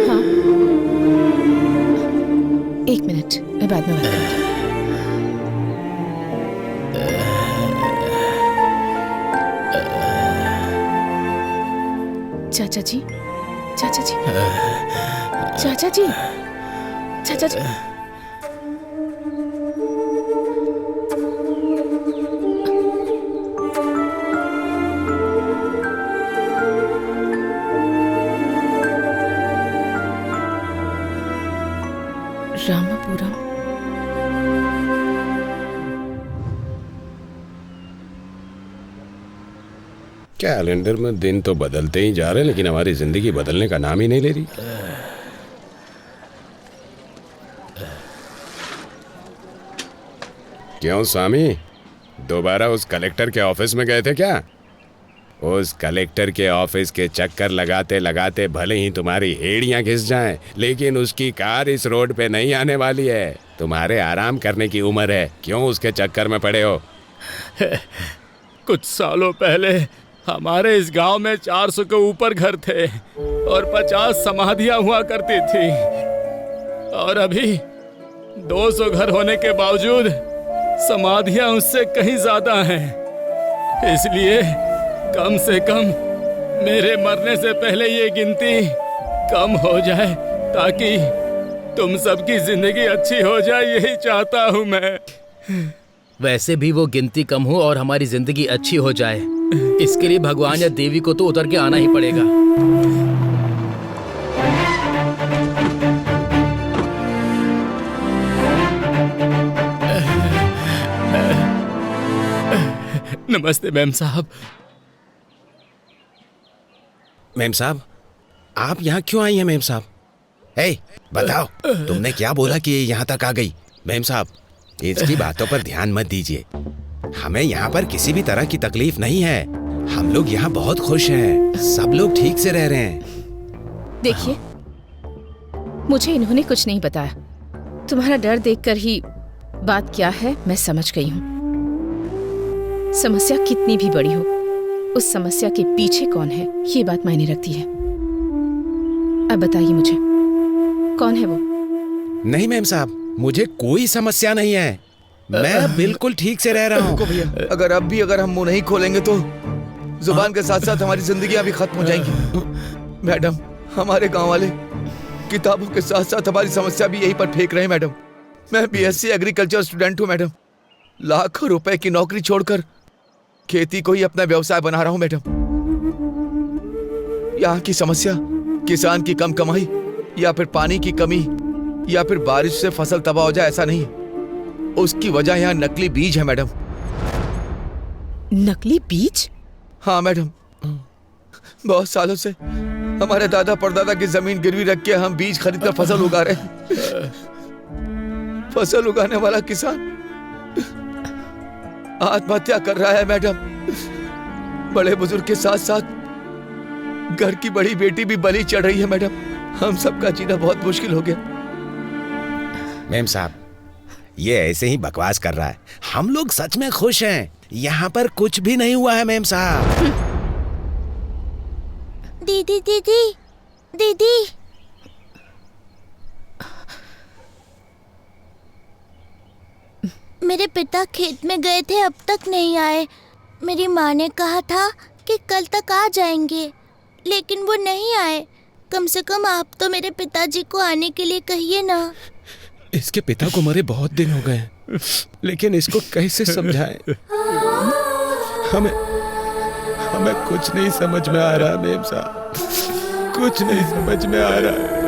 हाँ, 1 मिनट, मैं बाद में बात करूंगी। चाचा जी, चाचा जी, चाचा जी, चाचा जी। रामापुरम। कैलेंडर में दिन तो बदलते ही जा रहे हैं, लेकिन हमारी जिंदगी बदलने का नाम ही नहीं ले रही। क्यों स्वामी, दोबारा उस कलेक्टर के ऑफिस में गए थे क्या? उस कलेक्टर के ऑफिस के चक्कर लगाते लगाते भले ही तुम्हारी हेड़ियां घिस जाएं, लेकिन उसकी कार इस रोड पे नहीं आने वाली है। तुम्हारे आराम करने की उम्र है, क्यों उसके चक्कर में पड़े हो? कुछ सालों पहले हमारे इस गांव में 400 के ऊपर घर थे और 50 समाधियां हुआ करती थी, और अभी 200 घर होने के बावजूद समाधियां उससे कहीं ज्यादा हैं। इसलिए कम से कम मेरे मरने से पहले ये गिनती कम हो जाए, ताकि तुम सबकी जिंदगी अच्छी हो जाए, यही चाहता हूँ मैं। वैसे भी वो गिनती कम हो और हमारी जिंदगी अच्छी हो जाए, इसके लिए भगवान या देवी को तो उतर के आना ही पड़ेगा। नमस्ते मैम साहब। मैम साहब, आप यहाँ क्यों आई हैं मैम साहब? हे, बताओ तुमने क्या बोला कि ये यहाँ तक आ गई? मैम साहब, इसकी बातों पर ध्यान मत दीजिए। हमें यहाँ पर किसी भी तरह की तकलीफ नहीं है। हम लोग यहाँ बहुत खुश हैं, सब लोग ठीक से रह रहे हैं। देखिए, मुझे इन्होंने कुछ नहीं बताया। तुम्हारा डर देखकर ही बात क्या है मैं समझ गई हूँ। समस्या कितनी भी बड़ी हो, उस समस्या के पीछे कौन है ये बात मायने रखती है। अब बताइए मुझे, कौन है वो? नहीं मैम साहब, मुझे कोई समस्या नहीं है। मैं बिल्कुल ठीक से रह रहा हूँ। भैया, अगर हम मुंह नहीं खोलेंगे तो जुबान के साथ साथ हमारी जिंदगियां भी खत्म हो जाएंगी। मैडम, हमारे गांव वाले किताबों के साथ साथ हमारी समस्या भी यहीं पर फेंक रहे हैं। मैडम, मैं बीएससी एग्रीकल्चर स्टूडेंट हूँ। मैडम, लाखों रुपए की नौकरी छोड़कर खेती को ही अपना व्यवसाय बना रहा हूँ। मैडम, यहाँ की समस्या किसान की कम कमाई या फिर पानी की कमी या फिर बारिश से फसल तबाह हो जाए, ऐसा नहीं। उसकी वजह यहाँ नकली बीज है। मैडम, नकली बीज? हाँ मैडम, बहुत सालों से हमारे दादा परदादा की जमीन गिरवी रख के हम बीज खरीदकर फसल उगा रहे हैं। फसल उगाने वाला किसान आत्महत्या कर रहा है। मैडम, बड़े बुजुर्ग के साथ साथ घर की बड़ी बेटी भी बलि चढ़ रही है। मैडम, हम सबका जीना बहुत मुश्किल हो गया। मैम साहब, ये ऐसे ही बकवास कर रहा है। हम लोग सच में खुश हैं। यहाँ पर कुछ भी नहीं हुआ है मैम साहब। दीदी दीदी दीदी, मेरे पिता खेत में गए थे, अब तक नहीं आए। मेरी माँ ने कहा था कि कल तक आ जाएंगे, लेकिन वो नहीं आए। कम से कम आप तो मेरे पिताजी को आने के लिए कहिए ना। इसके पिता को मरे बहुत दिन हो गए, लेकिन इसको कैसे समझाएं? हमें कुछ नहीं समझ में आ रहा मेम साहब, कुछ नहीं समझ में आ रहा है।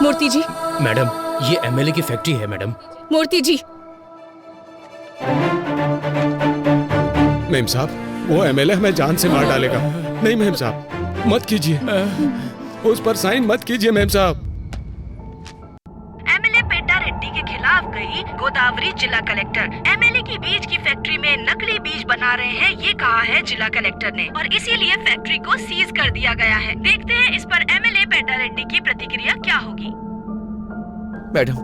मूर्ति जी। मैडम, ये एमएलए की फैक्ट्री है। मैडम, मूर्ति जी। मेम साहब, वो एमएलए हमें जान से मार डालेगा। नहीं मेम साहब, मत कीजिए, उस पर साइन मत कीजिए मेम साहब। एमएलए पेड्डा रेड्डी के खिलाफ गई गोदावरी जिला कलेक्टर। एमएलए की बीज की फैक्ट्री में नकली बीज बना रहे हैं, ये कहा है जिला कलेक्टर ने, और इसीलिए फैक्ट्री को सीज कर दिया गया है। देखते हैं इस पर एमएलए पेड्डा रेड्डी की प्रतिक्रिया क्या होगी। मैडम,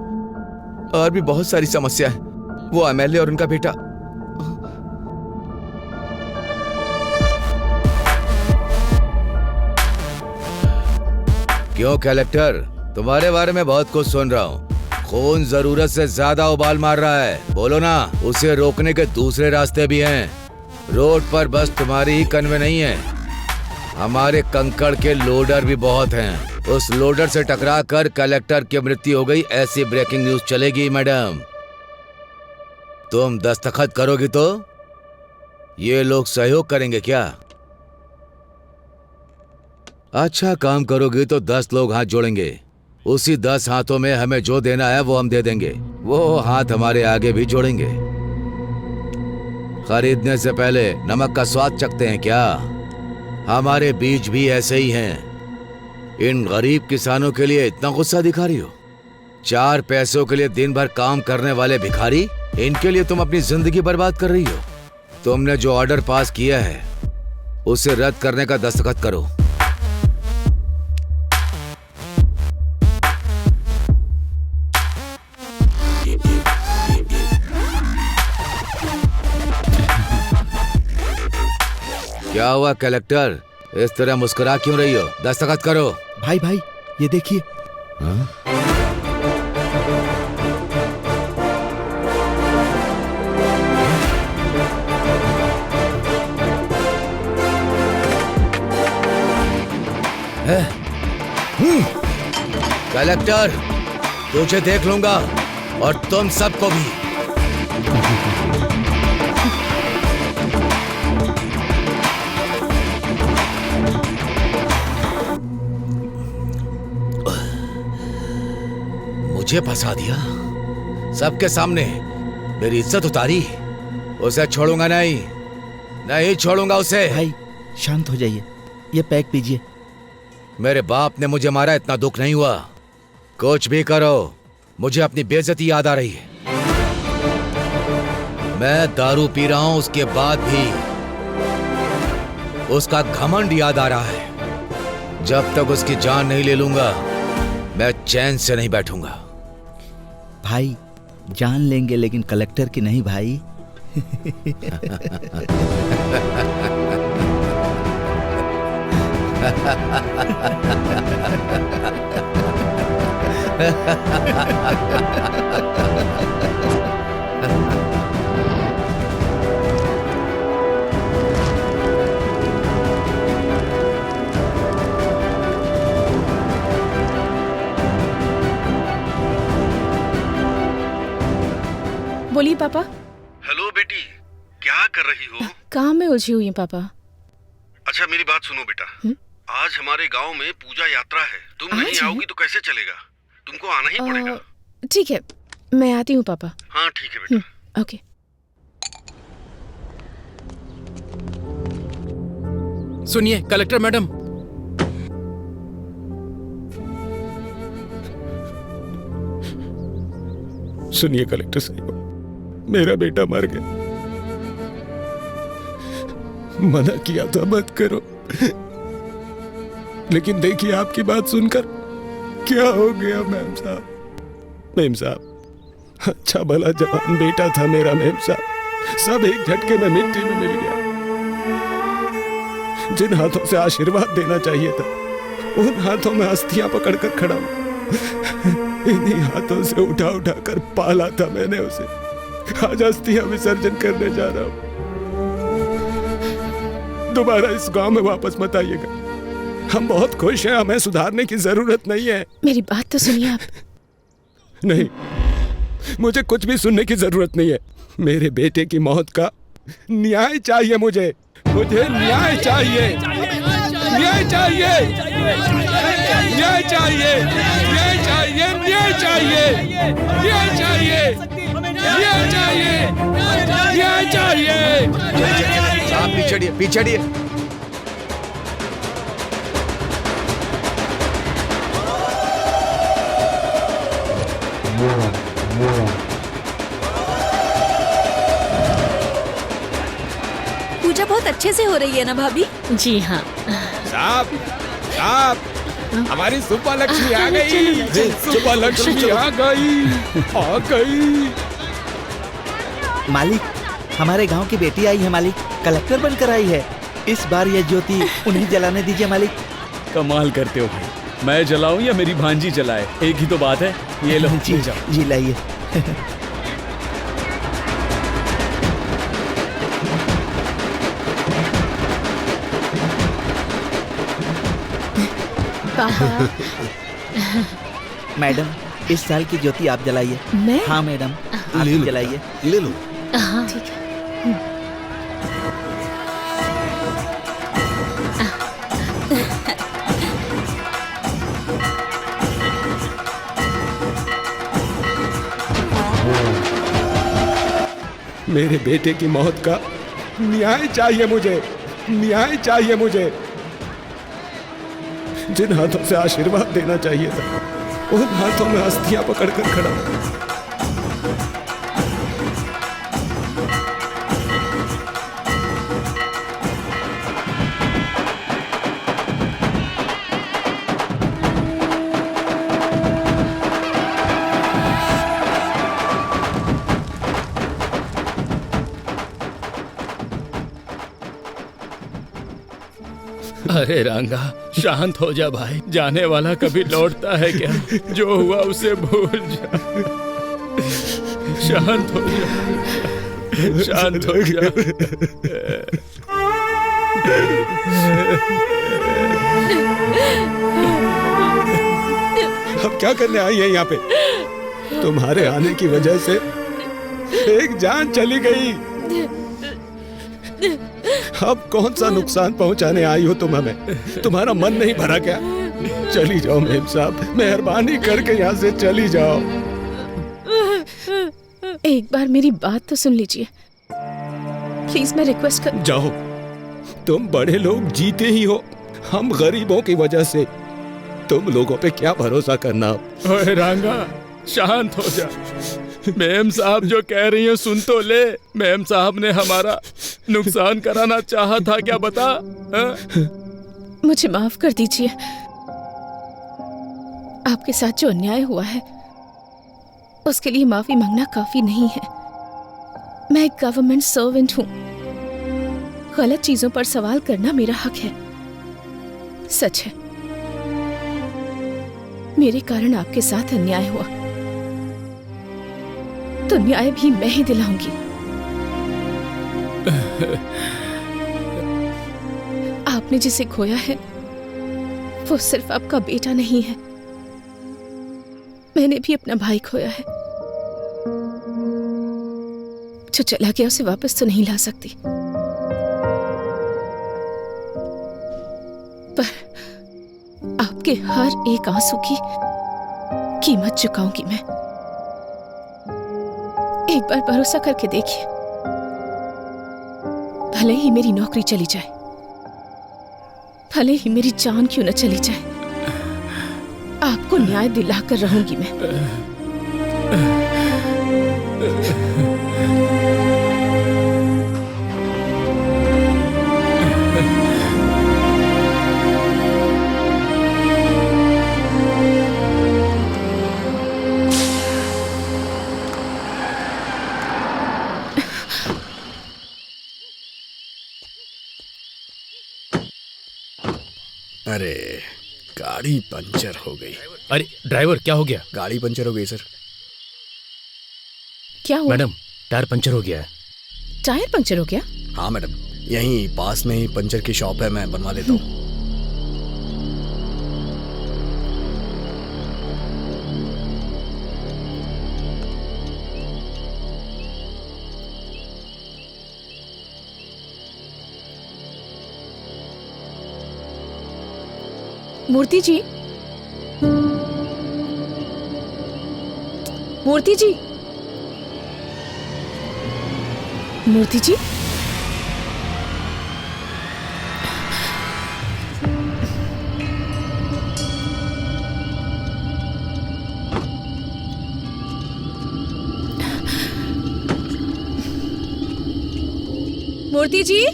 और भी बहुत सारी समस्या है। वो एमएलए और उनका बेटा क्यों कलेक्टर, तुम्हारे बारे में बहुत कुछ सुन रहा हूँ। खून जरूरत से ज्यादा उबाल मार रहा है, बोलो ना। उसे रोकने के दूसरे रास्ते भी हैं। रोड पर बस तुम्हारी ही कन्वे नहीं है, हमारे कंकड़ के लोडर भी बहुत हैं। उस लोडर से टकरा कर कलेक्टर की मृत्यु हो गई, ऐसी ब्रेकिंग न्यूज चलेगी। मैडम, तुम दस्तखत करोगी तो ये लोग सहयोग करेंगे क्या? अच्छा काम करोगे तो 10 लोग हाथ जोड़ेंगे। उसी 10 हाथों में हमें जो देना है वो हम दे देंगे। वो हाथ हमारे आगे भी जोड़ेंगे। खरीदने से पहले नमक का स्वाद चखते हैं क्या? हमारे बीज भी ऐसे ही हैं। इन गरीब किसानों के लिए इतना गुस्सा दिखा रही हो? 4 पैसों के लिए दिन भर काम करने वाले भिखारी, इनके लिए तुम अपनी जिंदगी बर्बाद कर रही हो। तुमने जो ऑर्डर पास किया है उसे रद्द करने का दस्तखत करो। क्या हुआ कलेक्टर, इस तरह मुस्कुरा क्यों रही हो? दस्तखत करो। भाई भाई ये देखिए। कलेक्टर, तुझे देख लूंगा और तुम सबको भी। मुझे फंसा दिया सबके सामने, मेरी इज्जत उतारी। उसे छोड़ूंगा नहीं, नहीं छोड़ूंगा उसे। भाई शांत हो जाइए, ये पैक पीजिए। मेरे बाप ने मुझे मारा, इतना दुख नहीं हुआ। कुछ भी करो, मुझे अपनी बेइज्जती याद आ रही है। मैं दारू पी रहा हूं, उसके बाद भी उसका घमंड याद आ रहा है। जब तक उसकी जान नहीं ले लूंगा मैं चैन से नहीं बैठूंगा। भाई जान लेंगे लेकिन कलेक्टर की नहीं भाई। बोलिए पापा। हेलो बेटी, क्या कर रही हो? काम में उलझी हुई है पापा। अच्छा मेरी बात सुनो बेटा, आज हमारे गांव में पूजा यात्रा है। तुम नहीं आओगी तो कैसे चलेगा? तुमको आना ही पड़ेगा। ठीक है, मैं आती हूँ पापा। हाँ ठीक है बेटा। ओके। सुनिए कलेक्टर मैडम, सुनिए कलेक्टर साहब, मेरा बेटा मर गया। मना किया था मत करो, लेकिन देखिए आपकी बात सुनकर क्या हो गया मेम साहब। मेम साहब, अच्छा भला जवान बेटा था मेरा मेम साहब, सब एक झटके में मिट्टी में मिल गया। जिन हाथों से आशीर्वाद देना चाहिए था उन हाथों में अस्थियां पकड़कर खड़ा हूं। इन्हीं हाथों से उठा उठा कर पाला था मैंने उसे। आज अस्थियां विसर्जन करने जा रहा हूं। दोबारा इस गांव में वापस मत आइएगा। हम बहुत खुश हैं, हमें सुधारने की जरूरत नहीं है। मेरी बात तो सुनिए आप। नहीं, मुझे कुछ भी सुनने की जरूरत नहीं है। मेरे बेटे की मौत का न्याय चाहिए मुझे न्याय चाहिए, न्याय चाहिए, न्याय चाहिए, न्याय चाहिए, न्याय चाहिए, न्याय चाहिए, न्याय चाहिए, न्याय चाहिए। आप पीछे पीछे। पूजा बहुत अच्छे से हो रही है ना भाभी? जी हाँ। साहब, साहब, हमारी सुब्बा लक्ष्मी आ गई। सुब्बा लक्ष्मी आ गई। मालिक, हमारे गांव की बेटी आई है मालिक, कलेक्टर बनकर आई है। इस बार यह ज्योति उन्हें जलाने दीजिए मालिक। कमाल करते हो भाई, मैं जलाऊं या मेरी भांजी जलाए, एक ही तो बात है। ये लो जी लाइए। मैडम, इस साल की ज्योति आप जलाइए। मैं? हाँ मैडम, आप जलाइए। ले लो। हाँ ठीक है। मेरे बेटे की मौत का न्याय चाहिए मुझे, न्याय चाहिए मुझे। जिन हाथों से आशीर्वाद देना चाहिए था, उन हाथों में अस्थियां पकड़कर खड़ा हूं। अरे रंगा, शांत हो जा भाई। जाने वाला कभी लौटता है क्या? जो हुआ उसे भूल जा। शांत हो जा, शांत हो जा। अब क्या करने आई है यहाँ पे? तुम्हारे आने की वजह से एक जान चली गई। अब कौन सा नुकसान पहुंचाने आई हो तुम हमें? तुम्हारा मन नहीं भरा क्या? चली जाओ मेम साहब, मेहरबानी करके यहाँ से चली जाओ। एक बार मेरी बात तो सुन लीजिए प्लीज, मैं रिक्वेस्ट कर। जाओ, तुम बड़े लोग जीते ही हो, हम गरीबों की वजह से तुम लोगों पे क्या भरोसा करना। ओए रंगा, शांत हो जा। मैम साहब जो कह रही हैं सुन तो ले। मैम साहब ने हमारा नुकसान कराना चाहा था क्या, बता? मुझे माफ कर दीजिए। आपके साथ जो अन्याय हुआ है उसके लिए माफी मांगना काफी नहीं है। मैं एक गवर्नमेंट सर्वेंट हूँ। गलत चीजों पर सवाल करना मेरा हक है। सच है, मेरे कारण आपके साथ अन्याय हुआ, तो न्याय भी मैं ही दिलाऊंगी। आपने जिसे खोया है वो सिर्फ आपका बेटा नहीं है, मैंने भी अपना भाई खोया है। जो चला गया उसे वापस तो नहीं ला सकती, पर आपके हर एक आंसू की कीमत चुकाऊंगी मैं। एक बार भरोसा करके देखिए, भले ही मेरी नौकरी चली जाए, भले ही मेरी जान क्यों न चली जाए, आपको न्याय दिलाकर रहूंगी मैं। अरे गाड़ी पंचर हो गई। अरे ड्राइवर, क्या हो गया? गाड़ी पंचर हो गई सर। क्या हुआ? मैडम, टायर पंचर हो गया है। टायर पंचर हो गया? हाँ मैडम, यहीं पास में ही पंचर की शॉप है, मैं बनवा देता हूँ। मूर्ति जी, मूर्ति जी, मूर्ति जी, मूर्ति जी,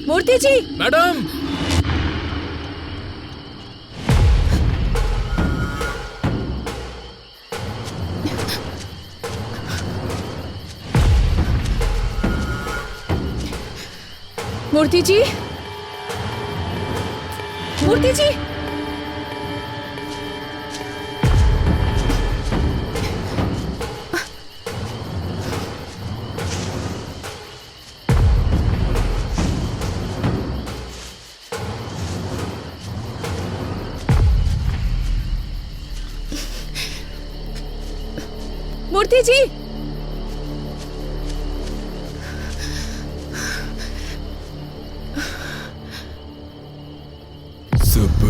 मूर्ति जी। मैडम, मूर्ति जी, मूर्ति जी, मूर्ति जी, सब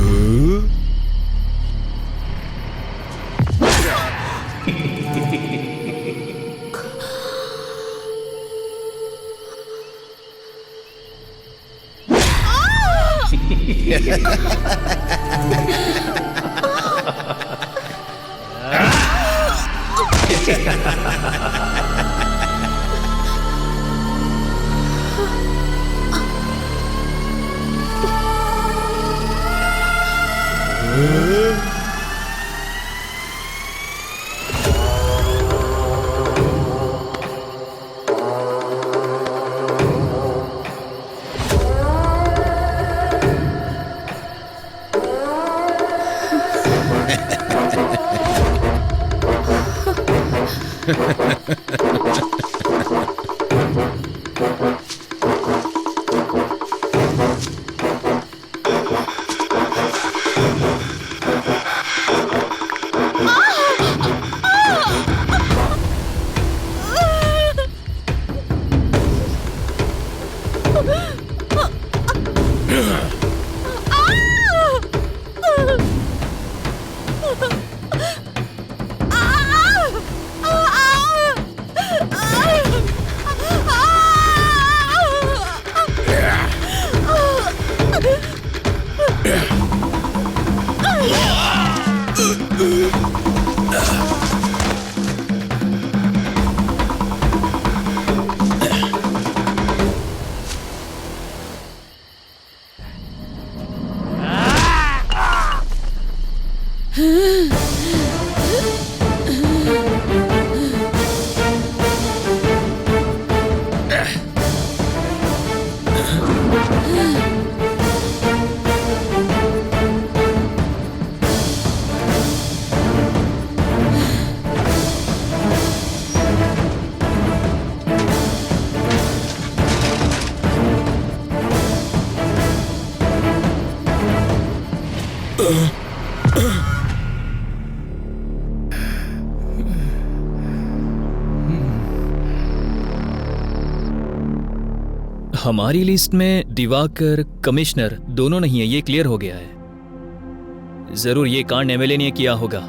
हमारी लिस्ट में दिवाकर कमिश्नर दोनों नहीं है, ये क्लियर हो गया है। जरूर ये कांड एमएलए ने किया होगा।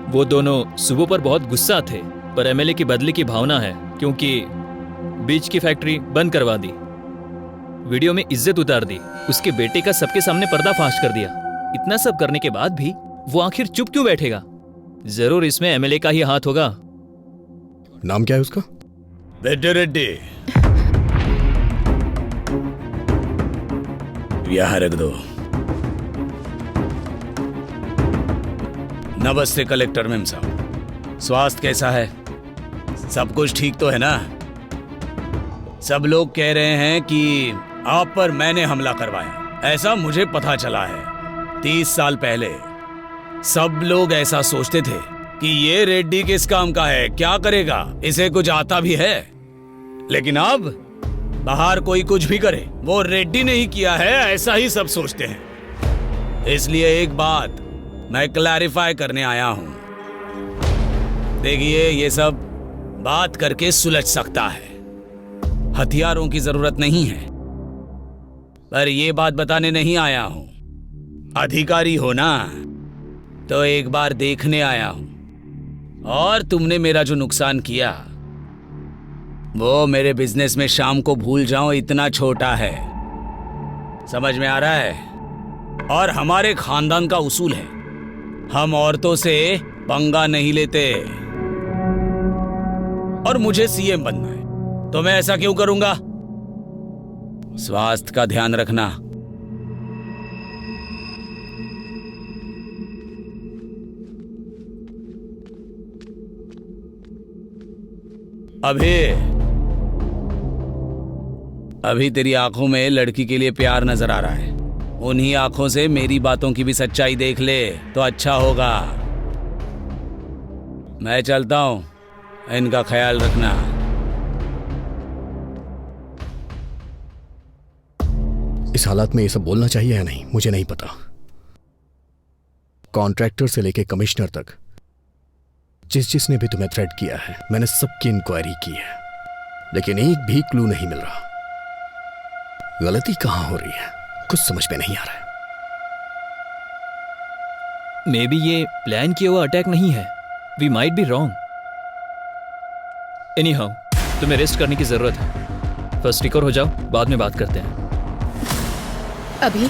वो दोनों सुबह पर बहुत गुस्सा थे, पर एमएलए की बदले की भावना है, क्योंकि बीच की फैक्ट्री बंद करवा दी, वीडियो में इज्जत उतार दी, उसके बेटे का सबके सामने पर्दाफाश कर दिया। इतना सब करने के बाद भी वो आखिर चुप क्यों बैठेगा? जरूर इसमें एमएलए का ही हाथ होगा। नाम क्या है उसका? बेटे रेड्डी, यहाँ रख दो। नमस्ते कलेक्टर मैम साहब, स्वास्थ्य कैसा है? सब कुछ ठीक तो है ना? सब लोग कह रहे हैं कि आप पर मैंने हमला करवाया, ऐसा मुझे पता चला है। 30 साल पहले सब लोग ऐसा सोचते थे कि ये रेड्डी किस काम का है, क्या करेगा, इसे कुछ आता भी है। लेकिन अब बाहर कोई कुछ भी करे, वो रेड्डी ने ही किया है, ऐसा ही सब सोचते हैं। इसलिए एक बात मैं क्लैरिफाई करने आया हूं। देखिए, ये सब बात करके सुलझ सकता है, हथियारों की जरूरत नहीं है। पर ये बात बताने नहीं आया हूं। अधिकारी हो ना, तो एक बार देखने आया हूं। और तुमने मेरा जो नुकसान किया, वो मेरे बिजनेस में शाम को भूल जाओ इतना छोटा है। समझ में आ रहा है? और हमारे खानदान का उसूल है, हम औरतों से पंगा नहीं लेते। और मुझे सीएम बनना है, तो मैं ऐसा क्यों करूंगा? स्वास्थ्य का ध्यान रखना। अभी तेरी आंखों में लड़की के लिए प्यार नजर आ रहा है। उन्हीं आंखों से मेरी बातों की भी सच्चाई देख ले तो अच्छा होगा। मैं चलता हूं, इनका ख्याल रखना। इस हालात में ये सब बोलना चाहिए या नहीं, मुझे नहीं पता। कॉन्ट्रैक्टर से लेके कमिश्नर तक जिसने भी तुम्हें थ्रेट किया है, मैंने सबकी इंक्वायरी की है, लेकिन एक भी क्लू नहीं मिल रहा। गलती कहां हो रही है, कुछ समझ में नहीं आ रहा है। मे बी ये प्लान किया हुआ अटैक नहीं है। We might be wrong. Anyhow, तुम्हें रेस्ट करने की जरूरत है। फर्स्ट रिकवर हो जाओ, बाद में बात करते हैं। अभी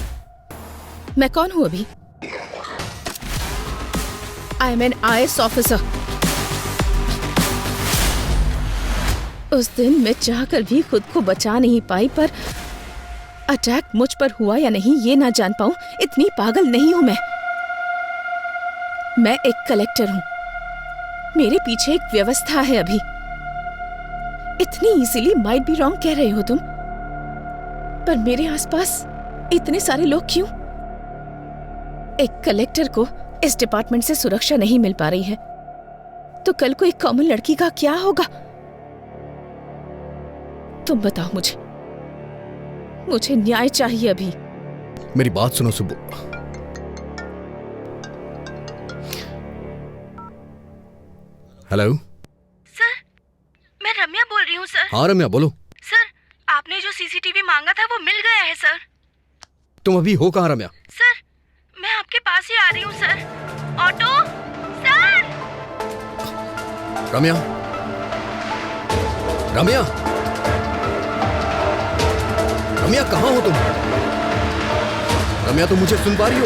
मैं कौन हूँ अभी? I am an IAS officer. उस दिन मैं चाहकर भी खुद को बचा नहीं पाई, पर अटैक मुझ पर हुआ या नहीं ये ना जान पाऊं, इतनी पागल नहीं हूं मैं एक कलेक्टर हूं। मेरे पीछे एक व्यवस्था है अभी। इतनी इजीली माइट बी रॉन्ग कह रहे हो तुम, पर मेरे आसपास इतने सारे लोग क्यों? एक कलेक्टर को इस डिपार्टमेंट से सुरक्षा नहीं मिल पा रही है, तो कल को एक कॉमन लड़की का क्या होगा? तुम बताओ मुझे न्याय चाहिए अभी। मेरी बात सुनो सुब्बू। हेलो सर, मैं रम्या बोल रही हूँ सर। हाँ रम्या बोलो। सर, आपने जो CCTV मांगा था वो मिल गया है सर। तुम अभी हो कहाँ रम्या? सर, मैं आपके पास ही आ रही हूँ sir. Auto sir. Ramya, Ramya, Ramya कहाँ हो तुम? रम्या तुम मुझे सुन पा रही हो?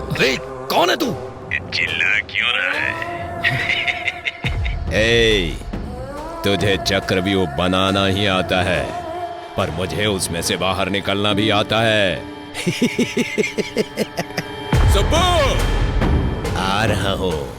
अरे कौन है तू? चिल्ला क्यों रहा है? तुझे चक्रव्यूह बनाना ही आता है, पर मुझे उसमें से बाहर निकलना भी आता है। सुब्बू, आ रहा हूं।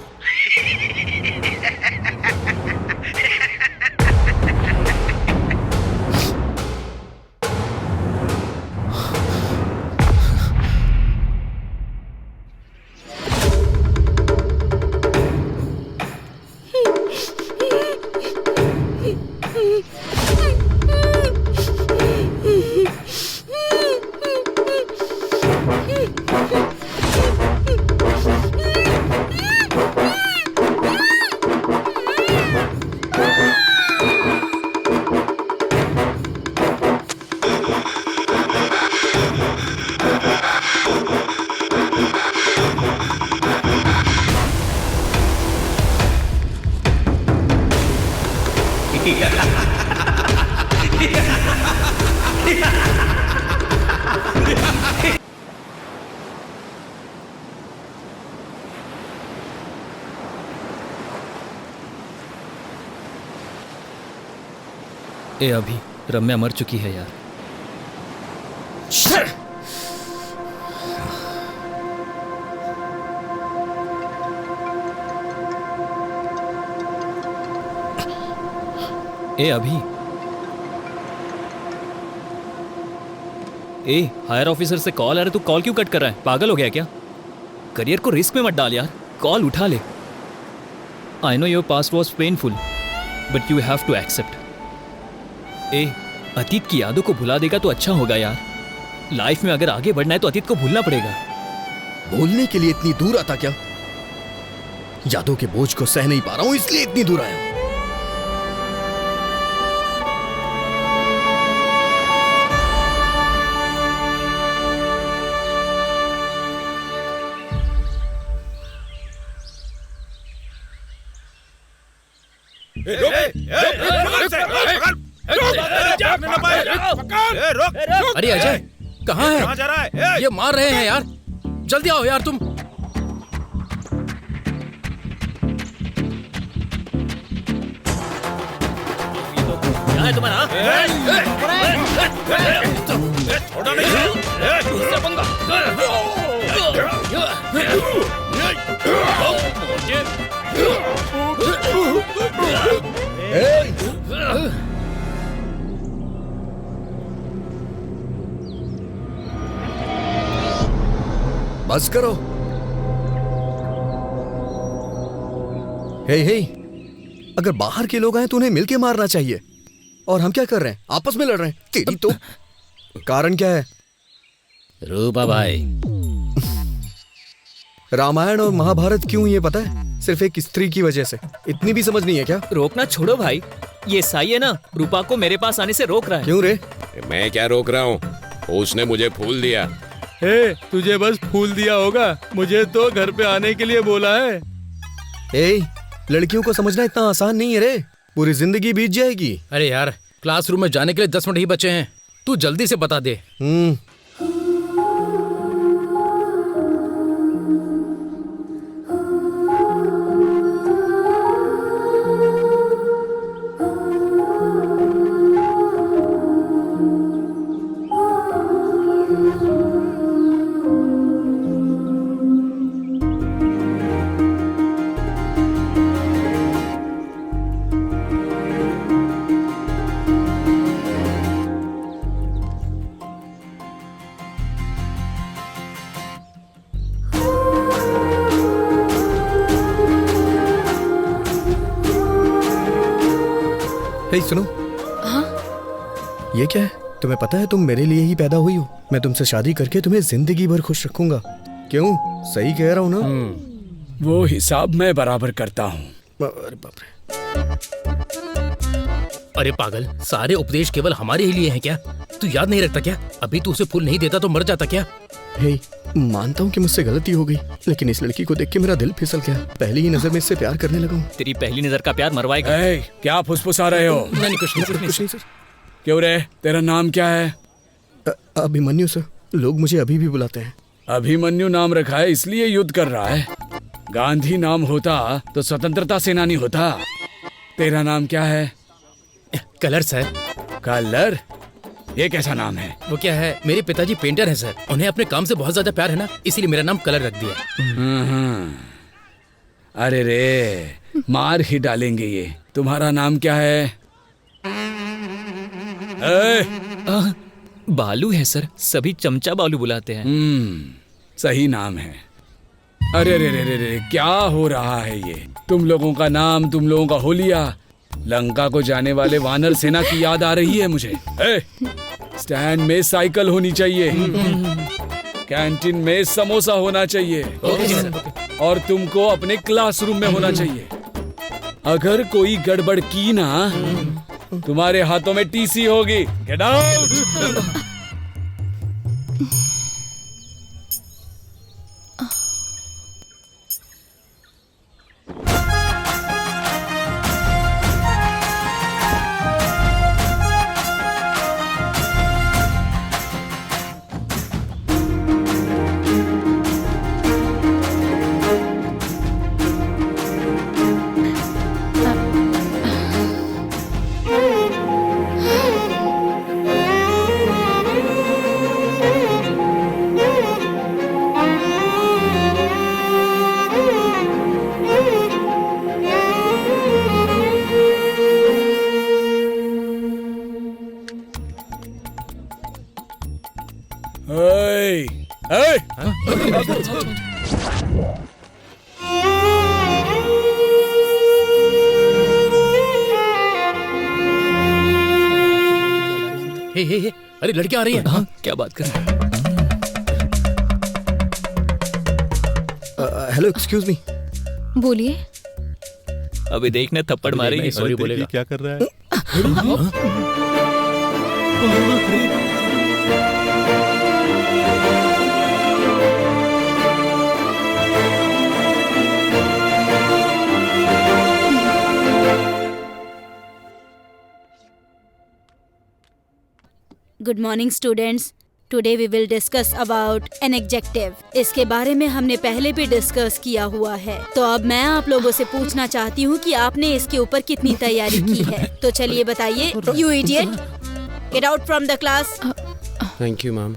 ए अभी रम्या मर चुकी है यार। ए अभी, ए हायर ऑफिसर से कॉल आ रहा है, तू कॉल क्यों कट कर रहा है? पागल हो गया क्या? करियर को रिस्क में मत डाल यार, कॉल उठा ले। I know your past was painful, but you have to accept. ए अतीत की यादों को भुला देगा तो अच्छा होगा यार। लाइफ में अगर आगे बढ़ना है तो अतीत को भूलना पड़ेगा। बोलने के लिए इतनी दूर आता क्या? यादों के बोझ को सह नहीं पा रहा हूं, इसलिए इतनी दूर आया हूं। अरे अजय कहाँ है? कहाँ जा रहा है? ये मार रहे हैं यार, जल्दी आओ यार तुम। क्या है तुम्हारा? छोड़ो नहीं। बस करो। हे अगर बाहर के लोग आए तो उन्हें मिलके मारना चाहिए, और हम क्या कर रहे हैं? आपस में लड़ रहे हैं। तेरी तो कारण क्या है? रूपा भाई, रामायण और महाभारत क्यों ये पता है? सिर्फ एक स्त्री की वजह से। इतनी भी समझ नहीं है क्या? रोकना छोड़ो भाई, ये साई है ना, रूपा को मेरे पास आने से रोक रहा है। क्यों रे? मैं क्या रोक रहा हूँ, उसने मुझे फूल दिया। हे, तुझे बस फूल दिया होगा, मुझे तो घर पे आने के लिए बोला है। ए, लड़कियों को समझना इतना आसान नहीं है रे, पूरी जिंदगी बीत जाएगी। अरे यार, क्लासरूम में जाने के लिए 10 मिनट ही बचे हैं, तू जल्दी से बता दे। हे सुनो। हाँ? ये क्या है? तुम्हें पता है तुम मेरे लिए ही पैदा हुई हो। मैं तुमसे शादी करके तुम्हें जिंदगी भर खुश रखूंगा। क्यों? सही कह रहा हूँ ना? वो हिसाब मैं बराबर करता हूँ। अरे बाप रे। अरे पागल, सारे उपदेश केवल हमारे ही लिए हैं क्या? तू याद नहीं रखता क्या? अभी तू उसे फूल नहीं देता तो मर जाता क्या? हे, मानता हूँ कि मुझसे गलती हो गई, लेकिन इस लड़की को देख के मेरा दिल फिसल गया। पहली ही नजर में इससे प्यार करने लगा हूँ। तेरी पहली नजर का प्यार मरवाएगा। क्या फुसफुसा रहे हो? नहीं, कुछ नहीं सर। क्यों रे, तेरा नाम क्या है? अभिमन्यु सर, लोग मुझे अभी भी बुलाते हैं। अभिमन्यु नाम रखा है इसलिए युद्ध कर रहा है। गांधी नाम होता तो स्वतंत्रता सेनानी होता। तेरा नाम क्या है? Colour sir. कलर? ये कैसा नाम है? वो क्या है, मेरे पिताजी पेंटर हैं सर, उन्हें अपने काम से बहुत ज्यादा प्यार है ना, इसीलिए मेरा नाम कलर रख दिया। अरे रे, मार ही डालेंगे ये। तुम्हारा नाम क्या है? बालू है सर, सभी चमचा बालू बुलाते हैं। सही नाम है। अरे रे रे रे रे, क्या हो रहा है ये? तुम लोगों का नाम, तुम लोगों का होलिया, लंका को जाने वाले वानर सेना की याद आ रही है मुझे। स्टैंड में साइकिल होनी चाहिए, कैंटीन में समोसा होना चाहिए, और तुमको अपने क्लासरूम में होना चाहिए। अगर कोई गड़बड़ की ना, तुम्हारे हाथों में टीसी होगी। Get out. हे, अरे लड़कियां आ रही हैं। हाँ, क्या बात कर रहे हैं? Hello, excuse me. बोलिए। अभी देखने थप्पड़ मारेगी। सॉरी बोलेगा। क्या कर रहा है? Good morning students. Today we will discuss about an adjective. इसके बारे में हमने पहले भी डिस्कस किया हुआ है, तो अब मैं आप लोगों से पूछना चाहती हूँ कि आपने इसके ऊपर कितनी तैयारी की है। तो चलिए बताइए। You idiot, get out from the class. Thank you ma'am.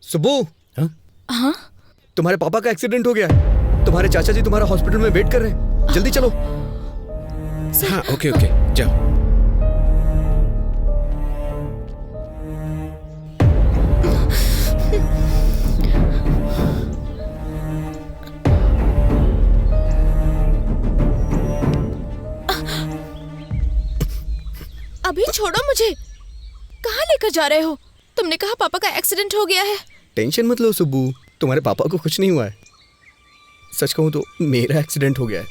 Subbu. हाँ? तुम्हारे पापा का एक्सीडेंट हो गया है। तुम्हारे चाचा जी तुम्हारा हॉस्पिटल में वेट कर रहे हैं। जल्दी चलो। हाँ ओके ओके जाओ। अभी छोड़ो मुझे। कहाँ लेकर जा रहे हो? तुमने कहा पापा का एक्सीडेंट हो गया है। टेंशन मत लो सुब्बू, तुम्हारे पापा को कुछ नहीं हुआ है। सच कहूं तो मेरा एक्सीडेंट हो गया है।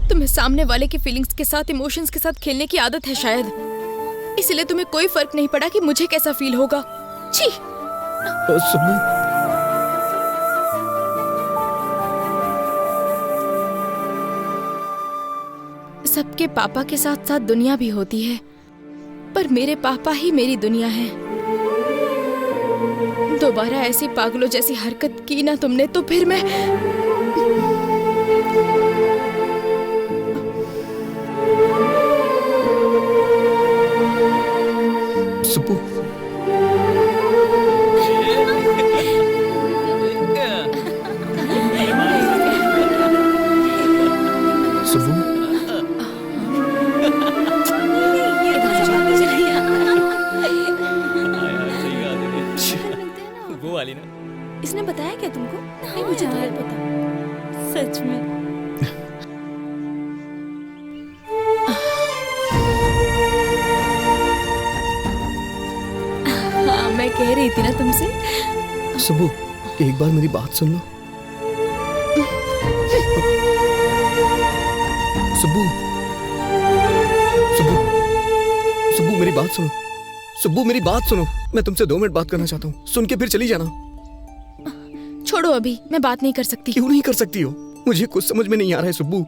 तुम्हें सामने वाले की फीलिंग्स के साथ, इमोशंस के साथ खेलने की आदत है शायद, इसलिए तुम्हें कोई फर्क नहीं पड़ा कि मुझे कैसा फील होगा। छी। सुब्बू। सबके पापा के साथ साथ दुनिया भी होती है, पर मेरे पापा ही मेरी दुनिया है। दोबारा ऐसी पागलों जैसी हरकत की ना तुमने तो फिर मैं सुब्बू। सुब्बू। वो वाली ना। इसने बताया क्या तुमको? नहीं, मुझे तो नहीं पता सच में। हाँ, मैं कह रही थी ना तुमसे। सुब्बू एक बार मेरी बात सुन लो। सुब्बू। सुब्बू। सुब्बू मेरी बात सुनो। सुब्बू मेरी बात सुनो। मैं तुमसे 2 मिनट बात करना चाहता हूँ। सुन के फिर चली जाना। छोड़ो, अभी मैं बात नहीं कर सकती। क्यों नहीं कर सकती हो? मुझे कुछ समझ में नहीं आ रहा है सुब्बू।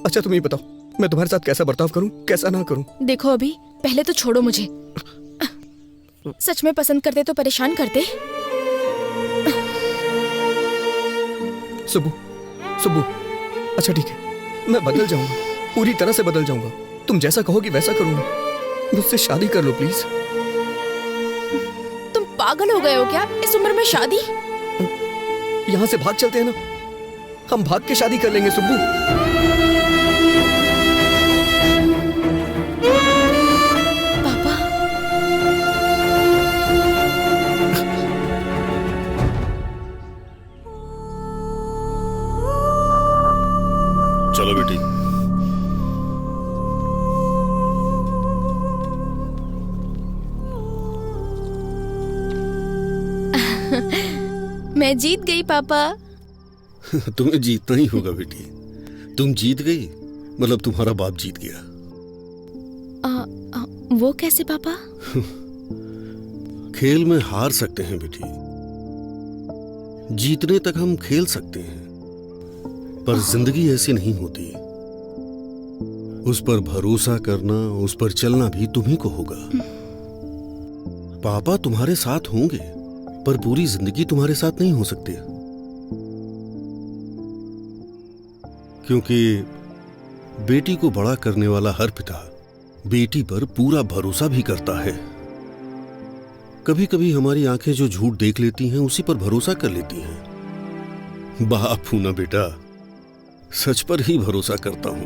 अच्छा तुम ये बताओ, मैं तुम्हारे साथ कैसा बर्ताव करूं, कैसा ना करूं? देखो अभी, पहले तो छोड़ो मुझे। सच में पसंद करते तो परेशान करते। सुब्बू। सुब्बू अच्छा ठीक है, मैं बदल जाऊंगा, पूरी तरह से बदल जाऊंगा। तुम जैसा कहोगी वैसा करूंगा। मुझसे शादी कर लो प्लीज। तुम पागल हो गए हो क्या? इस उम्र में शादी? यहाँ से भाग चलते हैं ना, हम भाग के शादी कर लेंगे सुब्बू। पापा। चलो बेटी। मैं जीत गई पापा। तुम्हें जीतना ही होगा बेटी। तुम जीत गई मतलब तुम्हारा बाप जीत गया। वो कैसे पापा? खेल में हार सकते हैं बेटी, जीतने तक हम खेल सकते हैं, पर जिंदगी ऐसी नहीं होती। उस पर भरोसा करना, उस पर चलना भी तुम्ही को होगा। पापा तुम्हारे साथ होंगे, पर पूरी जिंदगी तुम्हारे साथ नहीं हो सकते, क्योंकि बेटी को बड़ा करने वाला हर पिता बेटी पर पूरा भरोसा भी करता है। कभी कभी हमारी आंखें जो झूठ देख लेती हैं उसी पर भरोसा कर लेती हैं। बाप हूं ना बेटा, सच पर ही भरोसा करता हूं।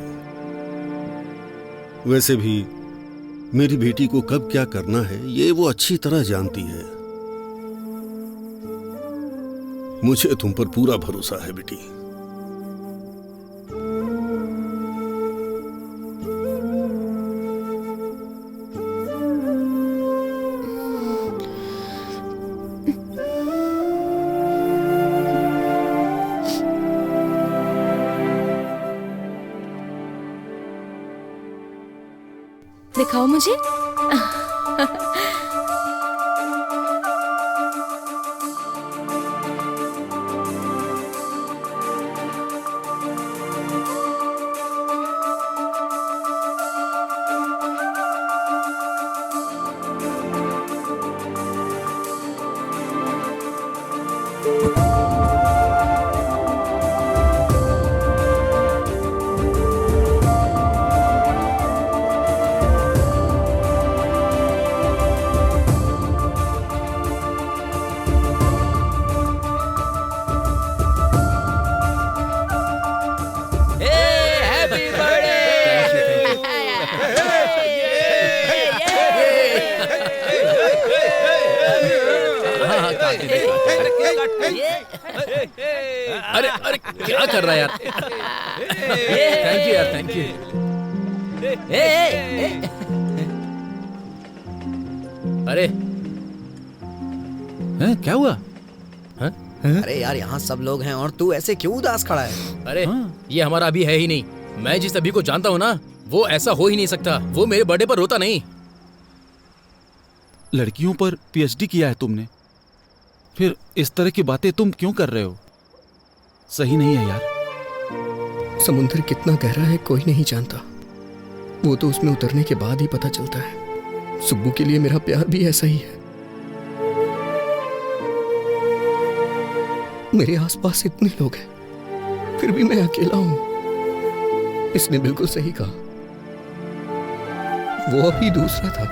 वैसे भी मेरी बेटी को कब क्या करना है ये वो अच्छी तरह जानती है। मुझे तुम पर पूरा भरोसा है बेटी। दिखाओ मुझे। अरे अरे क्या कर रहा है यार? थैंक यू यार, थैंक यू। अरे क्या हुआ? अरे यार, यहाँ सब लोग हैं और तू ऐसे क्यों उदास खड़ा है? अरे ये हमारा अभी है ही नहीं। मैं जिस अभी को जानता हूँ ना, वो ऐसा हो ही नहीं सकता। वो मेरे बर्थडे पर रोता नहीं। लड़कियों पर पीएचडी किया है तुमने, फिर इस तरह की बातें तुम क्यों कर रहे हो? सही नहीं है यार। समुद्र कितना गहरा है कोई नहीं जानता, वो तो उसमें उतरने के बाद ही पता चलता है। सुब्बू के लिए मेरा प्यार भी ऐसा ही है। मेरे आसपास इतने लोग हैं, फिर भी मैं अकेला हूं। इसने बिल्कुल सही कहा, वो अभी दूसरा था।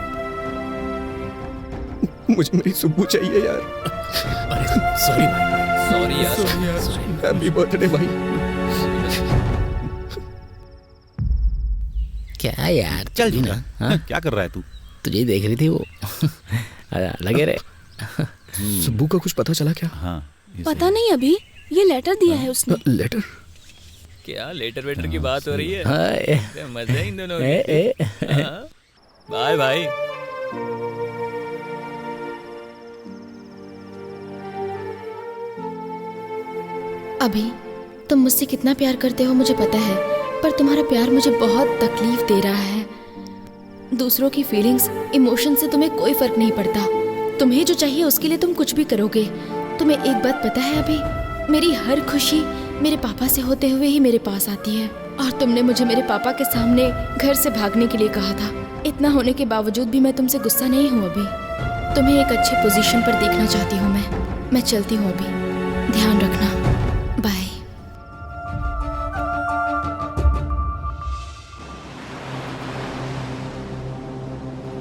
मुझे मेरी सुब्बू चाहिए यार। अरे सॉरी भाई, सॉरी यार। हैप्पी बर्थडे भाई। क्या यार, चल जी ना। हाँ? क्या कर रहा है तू? तुझे देख रही थी वो। लगे रे। सुब्बू का कुछ पता चला क्या? हाँ, पता नहीं अभी, ये लेटर दिया है उसने। लेटर? क्या लेटर वेटर की बात हो रही है? हाँ, मजा है इन दोनों की। बाय भाई। अभी तुम मुझसे कितना प्यार करते हो मुझे पता है, पर तुम्हारा प्यार मुझे बहुत तकलीफ दे रहा है। दूसरों की फीलिंग्स, इमोशन से तुम्हें कोई फर्क नहीं पड़ता। तुम्हें जो चाहिए उसके लिए तुम कुछ भी करोगे। तुम्हें एक बात पता है अभी, मेरी हर खुशी मेरे पापा से होते हुए ही मेरे पास आती है। और तुमने मुझे मेरे पापा के सामने घर से भागने के लिए कहा था। इतना होने के बावजूद भी मैं तुमसे गुस्सा नहीं हूँ अभी। तुम्हें एक अच्छे पोजीशन पर देखना चाहती हूँ मैं चलती हूँ अभी। ध्यान रखना, बाय।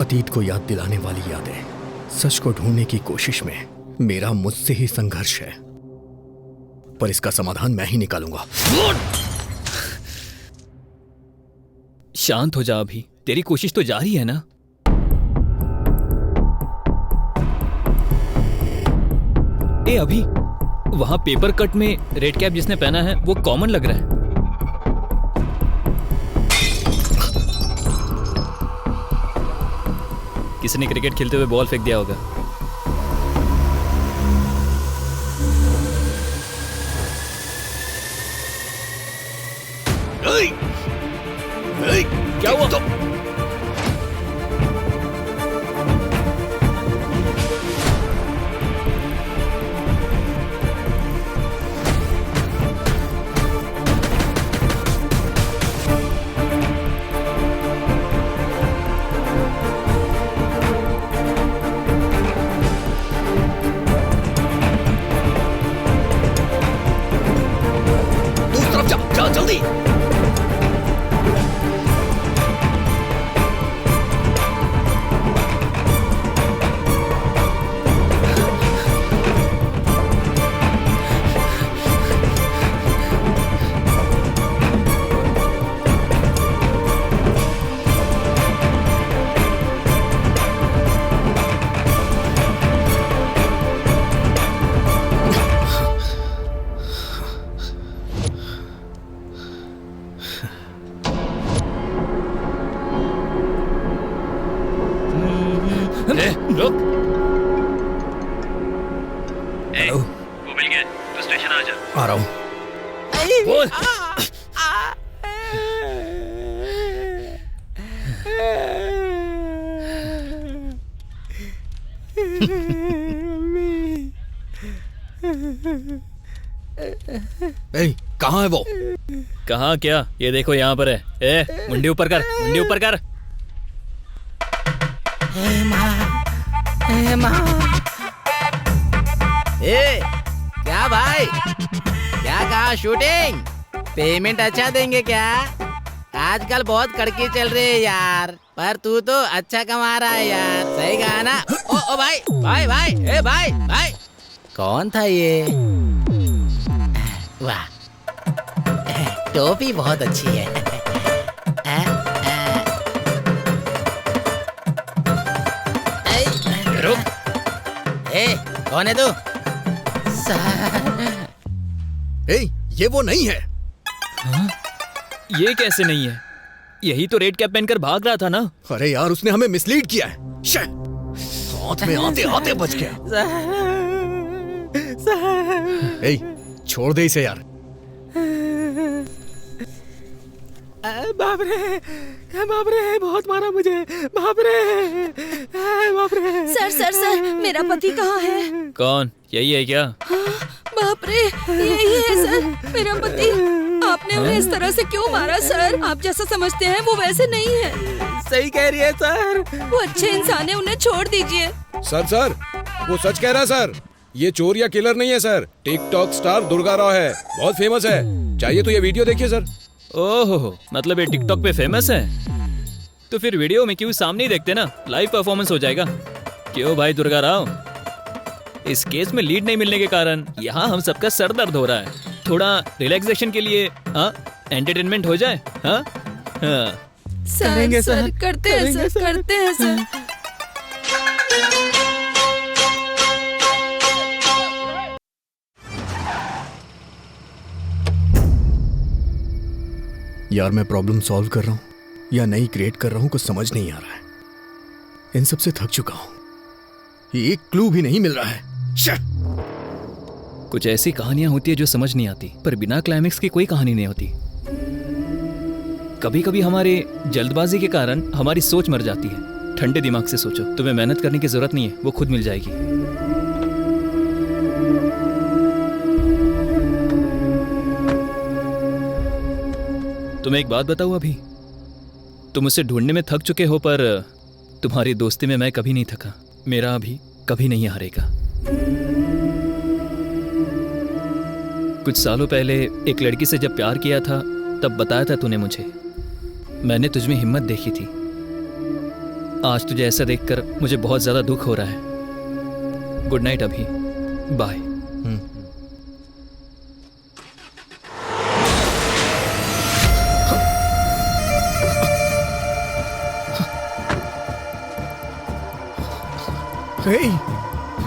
अतीत को याद दिलाने वाली यादें, सच को ढूंढने की कोशिश में मेरा मुझसे ही संघर्ष है, पर इसका समाधान मैं ही निकालूंगा। शांत हो जा अभी, तेरी कोशिश तो जारी है ना। ए अभी, वहां पेपर कट में रेड कैप जिसने पहना है वो कॉमन लग रहा है। किसी ने क्रिकेट खेलते हुए बॉल फेंक दिया होगा। क्या हुआ? दूसरी तरफ जा जल्दी। रुक। वो मिल गया, तो स्टेशन आ जा। आ रहा हूँ। बोल। कहाँ है वो? कहाँ क्या? ये देखो यहाँ पर है। ए, मुंडी ऊपर कर, मुंडी ऊपर कर। ए, क्या भाई, क्या कहा शूटिंग? पेमेंट अच्छा देंगे क्या? आजकल बहुत कड़की चल रही है यार, पर तू तो अच्छा कमा रहा है यार। सही कहा ना? ओ भाई भाई भाई, ए भाई भाई, कौन था ये? वाह, टोपी बहुत अच्छी है। रुक। ए, कौन है तू? ए, ये वो नहीं है। हाँ? ये कैसे नहीं है? यही तो रेड कैप पहनकर भाग रहा था ना। अरे यार, उसने हमें मिसलीड किया है। हाथ में आते आते बच गया। ए, छोड़ दे इसे यार। बाप रे, बहुत मारा मुझे। बाप रे। सर सर सर, मेरा पति कहाँ है? कौन? यही है क्या? बाप रे, यही है सर, मेरा पति। आपने उन्हें इस तरह से क्यों मारा सर? आप जैसा समझते हैं वो वैसे नहीं है। सही कह रही है सर। वो अच्छे इंसान है, उन्हें छोड़ दीजिए। सर, वो सच कह रहा है सर। ये चोर या किलर नहीं है sir. TikTok star Durga Rao है, बहुत फेमस है। चाहिए तो ये वीडियो देखिए सर। ओहो, मतलब ये टिकटॉक पे फेमस है? तो फिर वीडियो में क्यों सामने ही देखते ना, लाइव परफॉर्मेंस हो जाएगा। क्यों भाई दुर्गा राव? इस केस में लीड नहीं मिलने के कारण यहाँ हम सबका सर दर्द हो रहा है। थोड़ा रिलैक्सेशन के लिए एंटरटेनमेंट हो जाए। हाँ करेंगे सर, करते हैं सर। यार, मैं प्रॉब्लम सॉल्व कर रहा हूँ या नई क्रिएट कर रहा हूँ, कुछ समझ नहीं आ रहा है। इन सब से थक चुका हूँ। एक क्लू भी नहीं मिल रहा है। कुछ ऐसी कहानियां होती है जो समझ नहीं आती, पर बिना क्लाइमेक्स की कोई कहानी नहीं होती। कभी कभी हमारे जल्दबाजी के कारण हमारी सोच मर जाती है। ठंडे दिमाग से सोचो, तुम्हें मेहनत करने की जरूरत नहीं है, वो खुद मिल जाएगी। तुम्हें एक बात बताऊं, अभी तुम मुझसे ढूंढने में थक चुके हो, पर तुम्हारी दोस्ती में मैं कभी नहीं थका। मेरा अभी कभी नहीं हारेगा। कुछ सालों पहले एक लड़की से जब प्यार किया था, तब बताया था तूने मुझे। मैंने तुझमें हिम्मत देखी थी। आज तुझे ऐसा देखकर मुझे बहुत ज्यादा दुख हो रहा है। गुड नाइट अभी, बाय।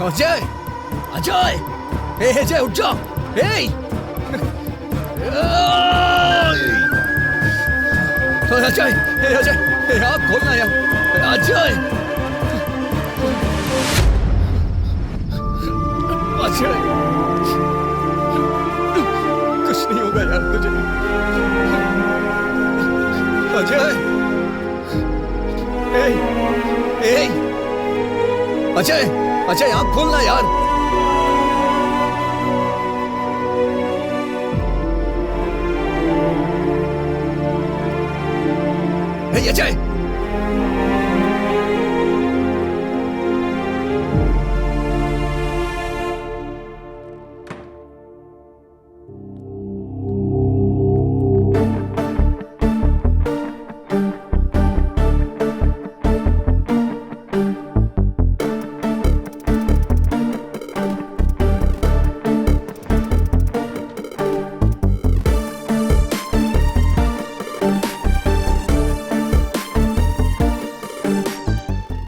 अजय, अजय, अजय उठ जाओ। अजय, अजय, आप खोलना यार। अजय, अजय, कुछ नहीं होगा यार तुझे। अजय, अजय, अजय, आँख खोलना यार। अजय,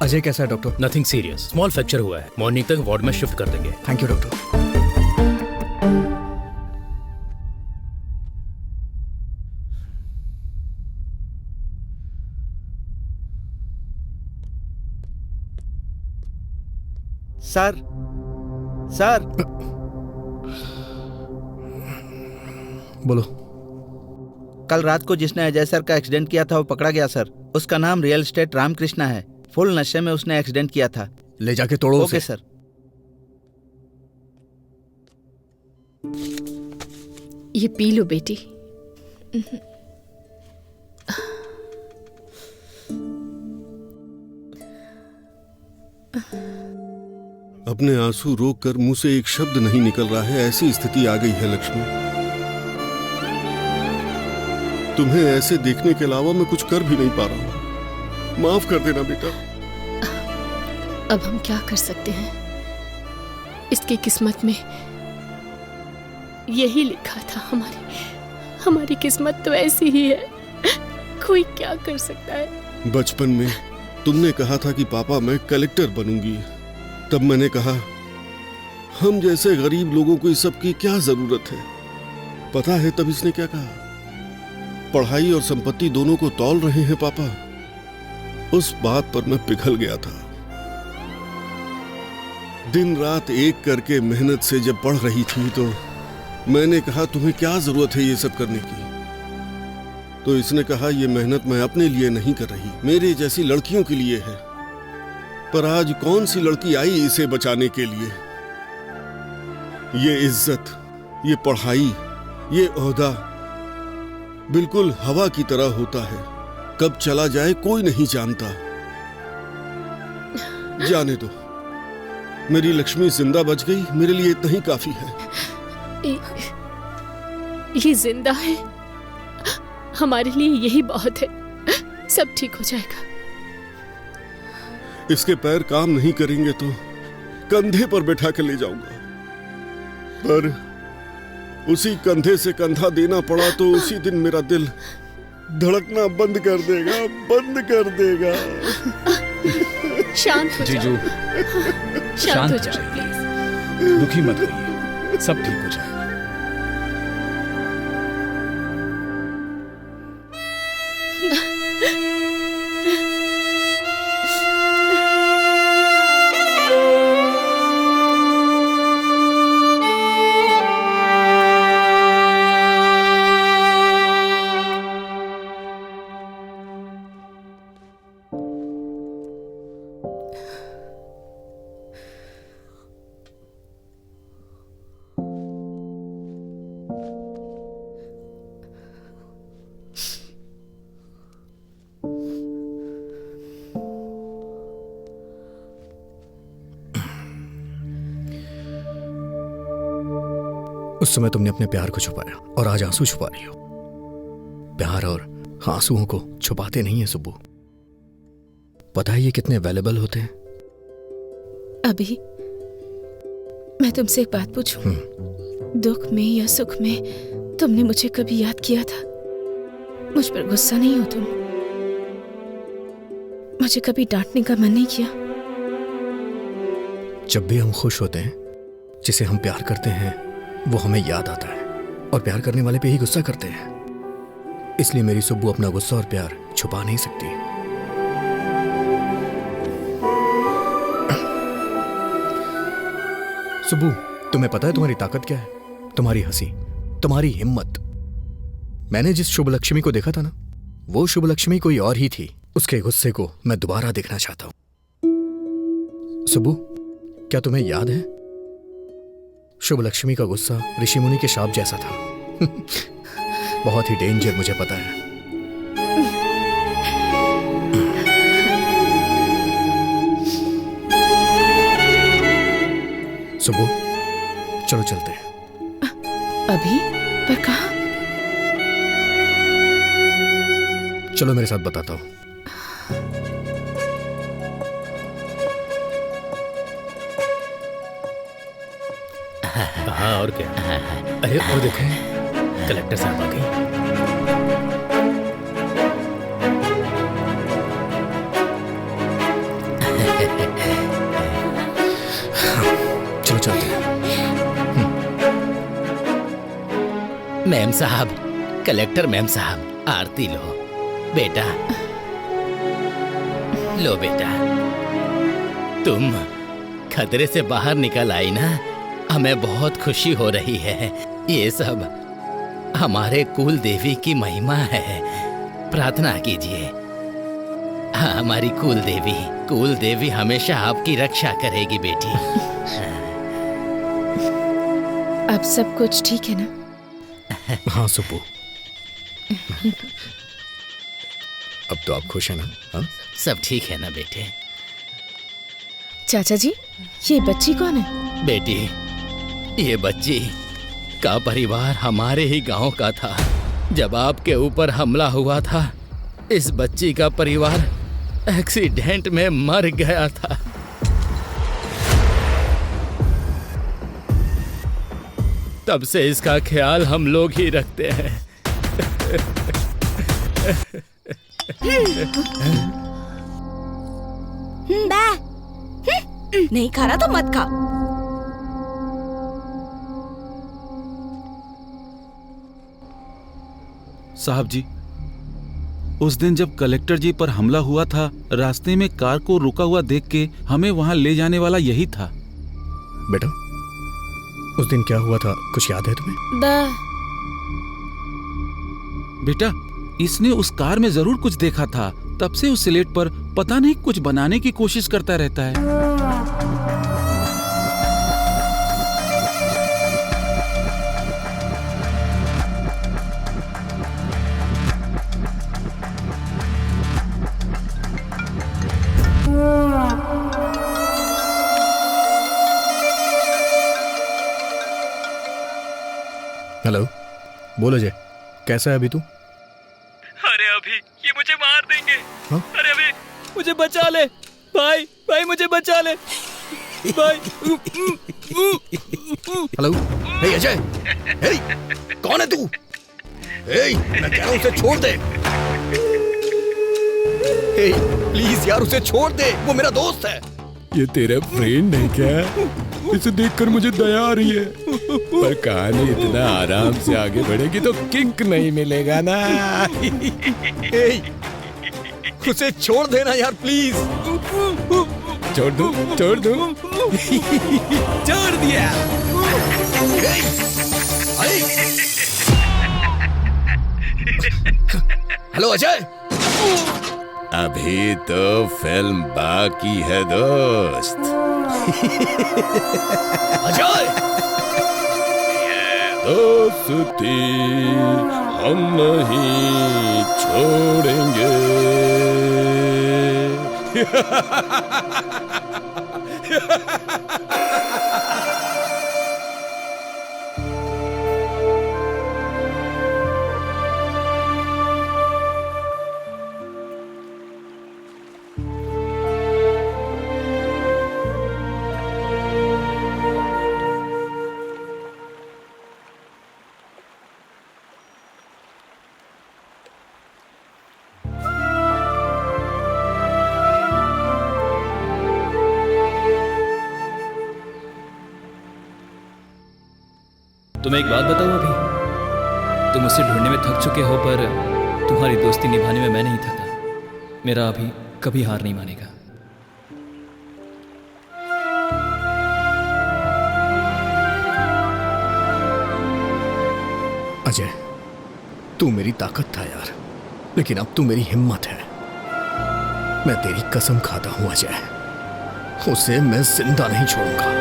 अजय कैसा है doctor? Nothing serious, small fracture हुआ है। मॉर्निंग तक वार्ड में शिफ्ट कर देंगे। Thank you doctor. Sir, sir, बोलो। कल रात को जिसने अजय सर का एक्सीडेंट किया था वो पकड़ा गया सर। उसका नाम रियल एस्टेट रामकृष्णा है। फुल नशे में उसने एक्सीडेंट किया था। ले जाके तोड़ो ओके सर। ये पी लो बेटी। अपने आंसू रोककर मुंह से एक शब्द नहीं निकल रहा है, ऐसी स्थिति आ गई है लक्ष्मी। तुम्हें ऐसे देखने के अलावा मैं कुछ कर भी नहीं पा रहा हूं। माफ कर देना बेटा। अब हम क्या कर सकते हैं? इसकी किस्मत में यही लिखा था। हमारी किस्मत तो ऐसी ही है। कोई क्या कर सकता है? बचपन में तुमने कहा था कि पापा मैं कलेक्टर बनूंगी। तब मैंने कहा हम जैसे गरीब लोगों को इस सब की क्या जरूरत है? पता है तब इसने क्या कहा? पढ़ाई और संपत्ति दोनों को तौल रहे हैं पापा। उस बात पर मैं पिघल गया था। दिन रात एक करके मेहनत से जब पढ़ रही थी तो मैंने कहा तुम्हें क्या जरूरत है ये सब करने की? तो इसने कहा ये मेहनत मैं अपने लिए नहीं कर रही, मेरे जैसी लड़कियों के लिए है। पर आज कौन सी लड़की आई इसे बचाने के लिए? ये इज्जत, ये पढ़ाई, ये ओहदा बिल्कुल हवा की तरह होता है, कब चला जाए कोई नहीं जानता। जाने दो, मेरी लक्ष्मी जिंदा बच गई, मेरे लिए इतना ही काफी है। ये जिंदा है, हमारे लिए यही बहुत है। सब ठीक हो जाएगा। इसके पैर काम नहीं करेंगे तो कंधे पर बैठा कर ले जाऊंगा, पर उसी कंधे से कंधा देना पड़ा तो उसी दिन मेरा दिल धड़कना बंद कर देगा, बंद कर देगा। शांत हो जीजू, शांत हो जाओ प्लीज। दुखी मत होइए, सब ठीक हो जाएगा। उस समय तुमने अपने प्यार को छुपाया और आज आंसू छुपा रही हो। प्यार और आंसुओं को छुपाते नहीं है सुब्बू। पता है ये कितने वैल्यूएबल होते हैं? अभी मैं तुमसे एक बात पूछूं? दुख में या सुख में तुमने मुझे कभी याद किया था? मुझ पर गुस्सा नहीं हो तुम? मुझे कभी डांटने का मन नहीं किया? जब भी हम खुश होते हैं, जिसे हम प्यार करते हैं वो हमें याद आता है, और प्यार करने वाले पे ही गुस्सा करते हैं। इसलिए मेरी सुब्बू अपना गुस्सा और प्यार छुपा नहीं सकती। सुब्बू, तुम्हें पता है तुम्हारी ताकत क्या है? तुम्हारी हंसी, तुम्हारी हिम्मत। मैंने जिस शुभ लक्ष्मी को देखा था ना, वो शुभ लक्ष्मी कोई और ही थी। उसके गुस्से को मैं दोबारा देखना चाहता हूं। सुब्बू, क्या तुम्हें याद है शुभ लक्ष्मी का गुस्सा ऋषि मुनि के शाप जैसा था? बहुत ही डेंजर, मुझे पता है। सुबह चलो चलते हैं। अभी? पर कहाँ? चलो मेरे साथ बताता हूँ। हाँ और क्या? अरे और देखो, कलेक्टर साहब आ गई। चलो चलते हैं। मैम साहब, कलेक्टर मैम साहब, आरती लो बेटा। लो बेटा, तुम खतरे से बाहर निकल आई ना, हमें बहुत खुशी हो रही है। ये सब हमारे कुल देवी की महिमा है। प्रार्थना कीजिए। हाँ, हमारी कुल देवी हमेशा आपकी रक्षा करेगी बेटी। अब सब कुछ ठीक है ना? हाँ सुब्बू, अब तो आप खुश हैं ना? हाँ? सब ठीक है ना बेटे? चाचा जी, ये बच्ची कौन है? बेटी, ये बच्ची का परिवार हमारे ही गांव का था। जब आपके ऊपर हमला हुआ था, इस बच्ची का परिवार एक्सीडेंट में मर गया था। तब से इसका ख्याल हम लोग ही रखते हैं। नहीं खा रहा तो मत खा। साहब जी, उस दिन जब कलेक्टर जी पर हमला हुआ था, रास्ते में कार को रुका हुआ देख के हमें वहां ले जाने वाला यही था। बेटा, उस दिन क्या हुआ था, कुछ याद है तुम्हें? बेटा, इसने उस कार में जरूर कुछ देखा था, तब से उस स्लेट पर पता नहीं कुछ बनाने की कोशिश करता रहता है। हेलो, बोलो जय, कैसा है अभी तू? अरे अभी ये मुझे मार देंगे। हाँ? अरे अभी मुझे बचा ले भाई, भाई मुझे बचा ले भाई। हेलो, हे अजय, हे, कौन है तू? हे, मैं कह रहा हूँ उसे छोड़ दे। हे, प्लीज यार उसे छोड़ दे, वो मेरा दोस्त है। ये तेरा फ्रेंड है क्या? इसे देखकर मुझे दया आ रही है, पर कहानी इतना आराम से आगे बढ़ेगी तो किंक नहीं मिलेगा ना। हे, उसे छोड़ देना यार प्लीज। छोड़ दो, छोड़ दो। छोड़ दिया। हेलो अजय। अभी तो फिल्म बाकी है दोस्त। अजय, दोस्ती हम नहीं छोड़ेंगे। तुम्हें एक बात बताऊं, अभी तुम उसे ढूंढने में थक चुके हो, पर तुम्हारी दोस्ती निभाने में मैं नहीं थका। मेरा अभी कभी हार नहीं मानेगा। अजय, तू मेरी ताकत था यार, लेकिन अब तू मेरी हिम्मत है। मैं तेरी कसम खाता हूं अजय, उसे मैं जिंदा नहीं छोड़ूंगा।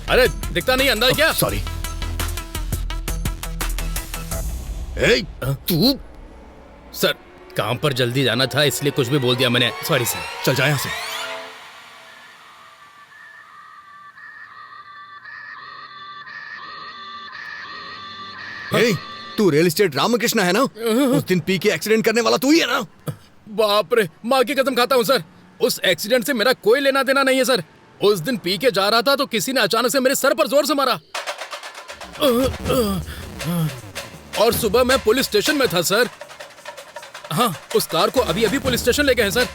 अरे दिखता नहीं अंदर क्या? सॉरी। तू सर, काम पर जल्दी जाना था इसलिए कुछ भी बोल दिया मैंने। Sorry sir. चल जा यहां से। तू रियल एस्टेट रामकृष्ण है ना? उस दिन पी के एक्सीडेंट करने वाला तू ही है ना? बाप रे, माँ की कसम खाता हूँ सर, उस एक्सीडेंट से मेरा कोई लेना देना नहीं है सर। उस दिन पी के जा रहा था तो किसी ने अचानक से मेरे सर पर जोर से मारा और सुबह मैं पुलिस स्टेशन में था सर। हाँ, उस कार को अभी अभी पुलिस स्टेशन ले गए हैं सर।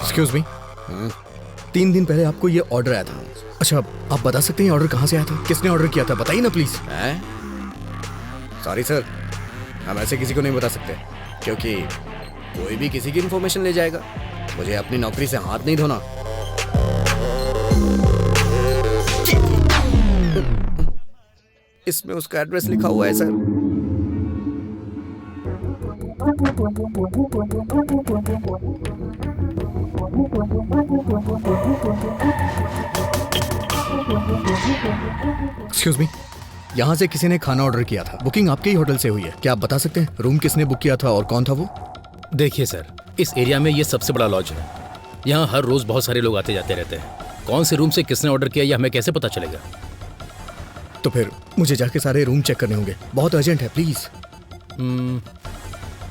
एक्सक्यूज मी, 3 दिन पहले आपको ये ऑर्डर आया था। अच्छा, आप बता सकते हैं ऑर्डर कहाँ से आया था? किसने ऑर्डर किया था? बताइए ना प्लीज। सॉरी सर, हम ऐसे किसी को नहीं बता सकते, क्योंकि कोई भी किसी की इन्फॉर्मेशन ले जाएगा। मुझे अपनी नौकरी से हाथ नहीं धोना। इसमें उसका एड्रेस लिखा हुआ है सर। एक्सक्यूज मी, यहाँ से किसी ने खाना ऑर्डर किया था। बुकिंग आपके ही होटल से हुई है। क्या आप बता सकते हैं रूम किसने बुक किया था और कौन था वो? देखिए सर, इस एरिया में ये सबसे बड़ा लॉज है। यहाँ हर रोज बहुत सारे लोग आते जाते रहते हैं। कौन से रूम से किसने ऑर्डर किया ये हमें कैसे पता चलेगा? तो फिर मुझे जाके सारे रूम चेक करने होंगे। बहुत अर्जेंट है, प्लीज।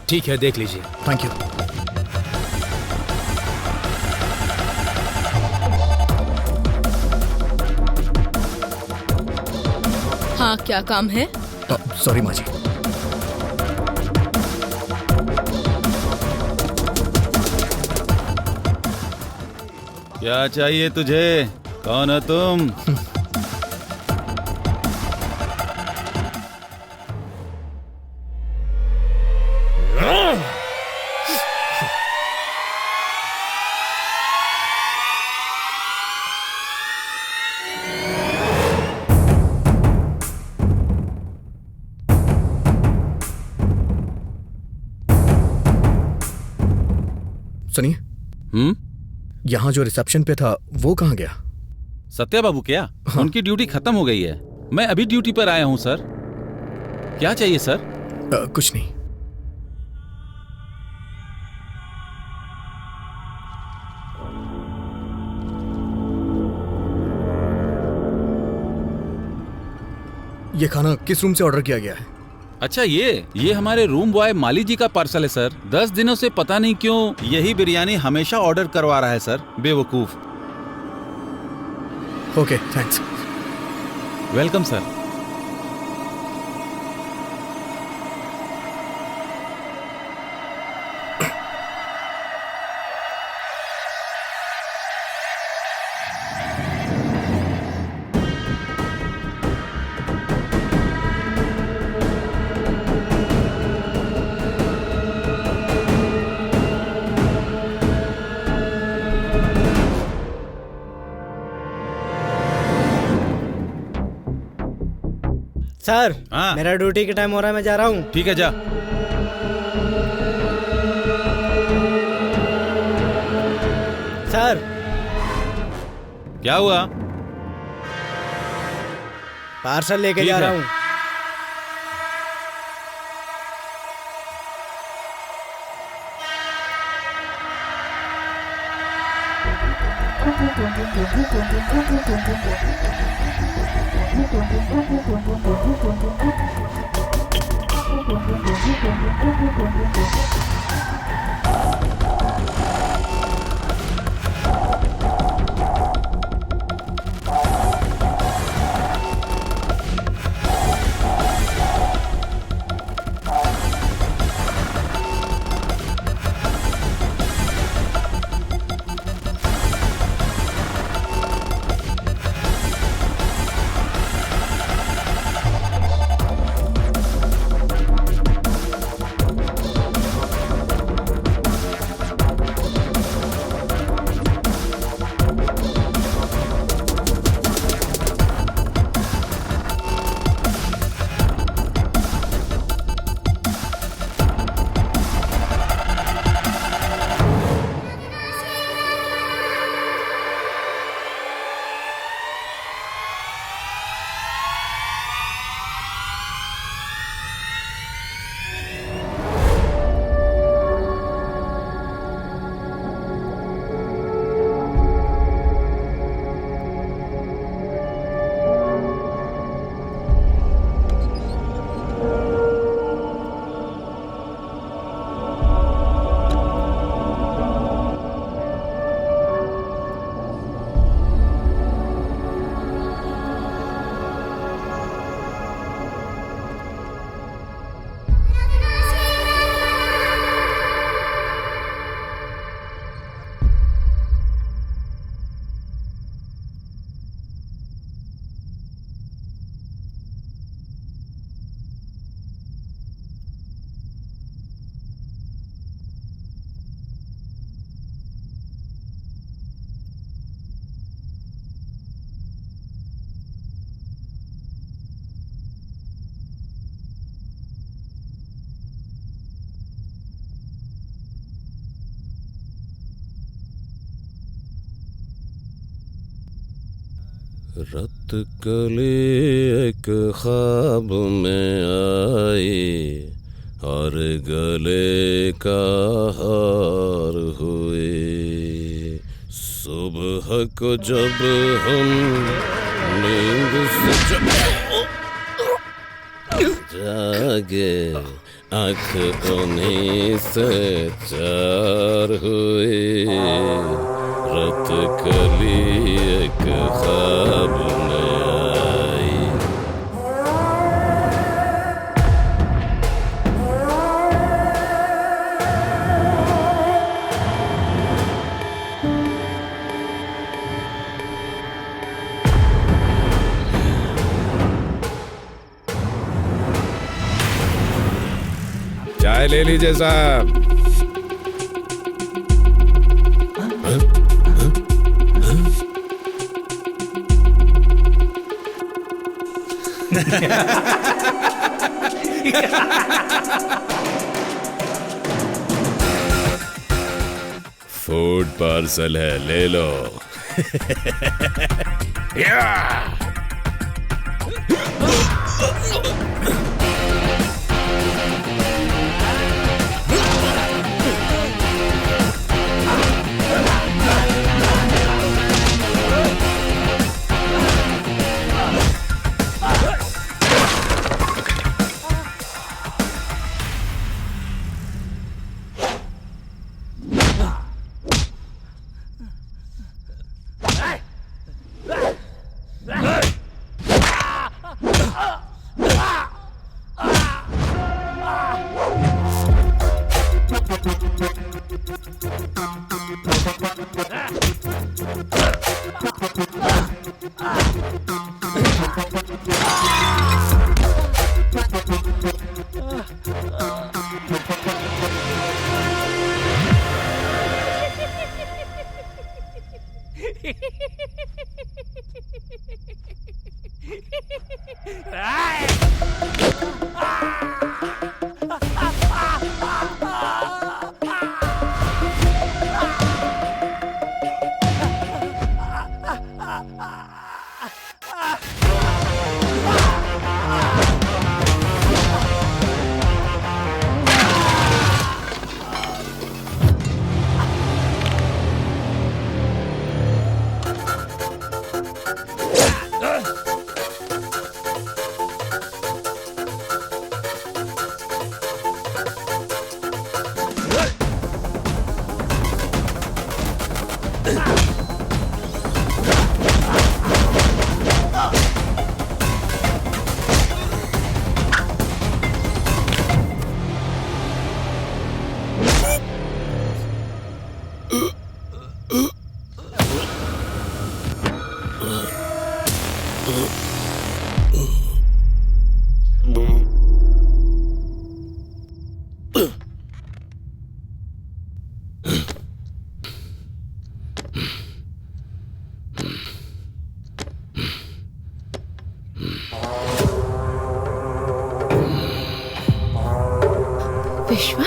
ठीक है, देख लीजिए। Thank you. हाँ, क्या काम है? सॉरी माँ जी। क्या चाहिए तुझे? कौन हो तुम? सुनिए, यहाँ जो रिसेप्शन पे था वो कहाँ गया? सत्या बाबू क्या? हाँ। उनकी ड्यूटी खत्म हो गई है। मैं अभी ड्यूटी पर आया हूँ सर। क्या चाहिए सर? कुछ नहीं। ये खाना किस रूम से ऑर्डर किया गया है? अच्छा, ये हमारे रूम बॉय माली जी का पार्सल है सर। 10 दिनों से पता नहीं क्यों यही बिरयानी हमेशा ऑर्डर करवा रहा है सर, बेवकूफ। Okay, thanks. Welcome sir. Sir, मेरा ड्यूटी का टाइम हो रहा है, मैं जा रहा हूँ। ठीक है, जा। सर, क्या हुआ? पार्सल लेके जा रहा हूँ। रत कले एक ख्वाब में आई और गले का हार हुए। सुबह को जब हम नींद से जागे आँख उन्हीं से चार हुए। रत कली एक ख्वाब में आई। चाय ले लीजिए साहब। फूड पार्सल है, ले लो। विश्वा,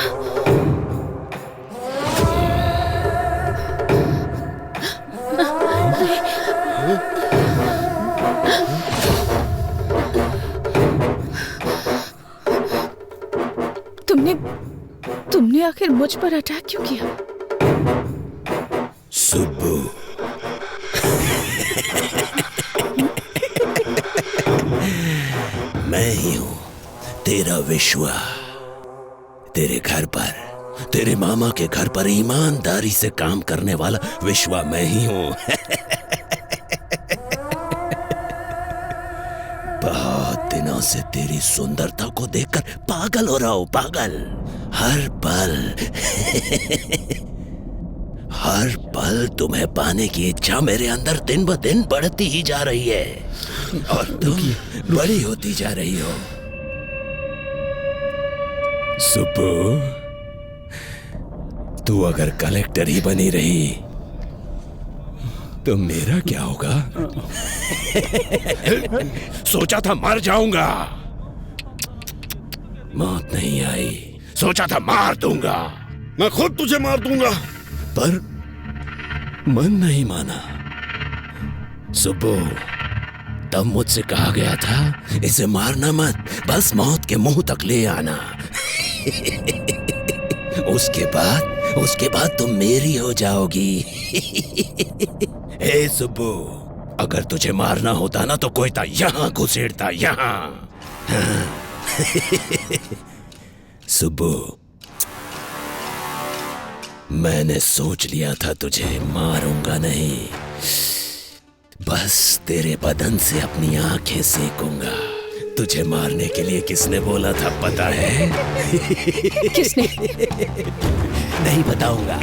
तुमने आखिर मुझ पर अटैक क्यों किया? सुब्बू, मैं ही हूँ तेरा विश्वा। तेरे घर पर, तेरे मामा के घर पर ईमानदारी से काम करने वाला विश्वा मैं ही हूँ। बहुत दिनों से तेरी सुंदरता को देखकर पागल हो रहा हूँ, पागल। हर पल तुम्हें पाने की इच्छा मेरे अंदर दिन ब दिन बढ़ती ही जा रही है और तुम बड़ी होती जा रही हो। सुब्बू, तू अगर कलेक्टर ही बनी रही तो मेरा क्या होगा? सोचा था मर जाऊंगा, मौत नहीं आई। सोचा था मार दूंगा, मैं खुद तुझे मार दूंगा, पर मन नहीं माना। सुब्बू, तब मुझसे कहा गया था इसे मारना मत, बस मौत के मुंह तक ले आना। उसके बाद तुम मेरी हो जाओगी। हे सुब्बू, अगर तुझे मारना होता ना तो कोयता यहाँ घुसेड़ता, यहाँ। हाँ। सुब्बू, मैंने सोच लिया था तुझे मारूंगा नहीं, बस तेरे बदन से अपनी आंखें सेकूंगा। तुझे मारने के लिए किसने बोला था पता है? किसने? नहीं बताऊंगा।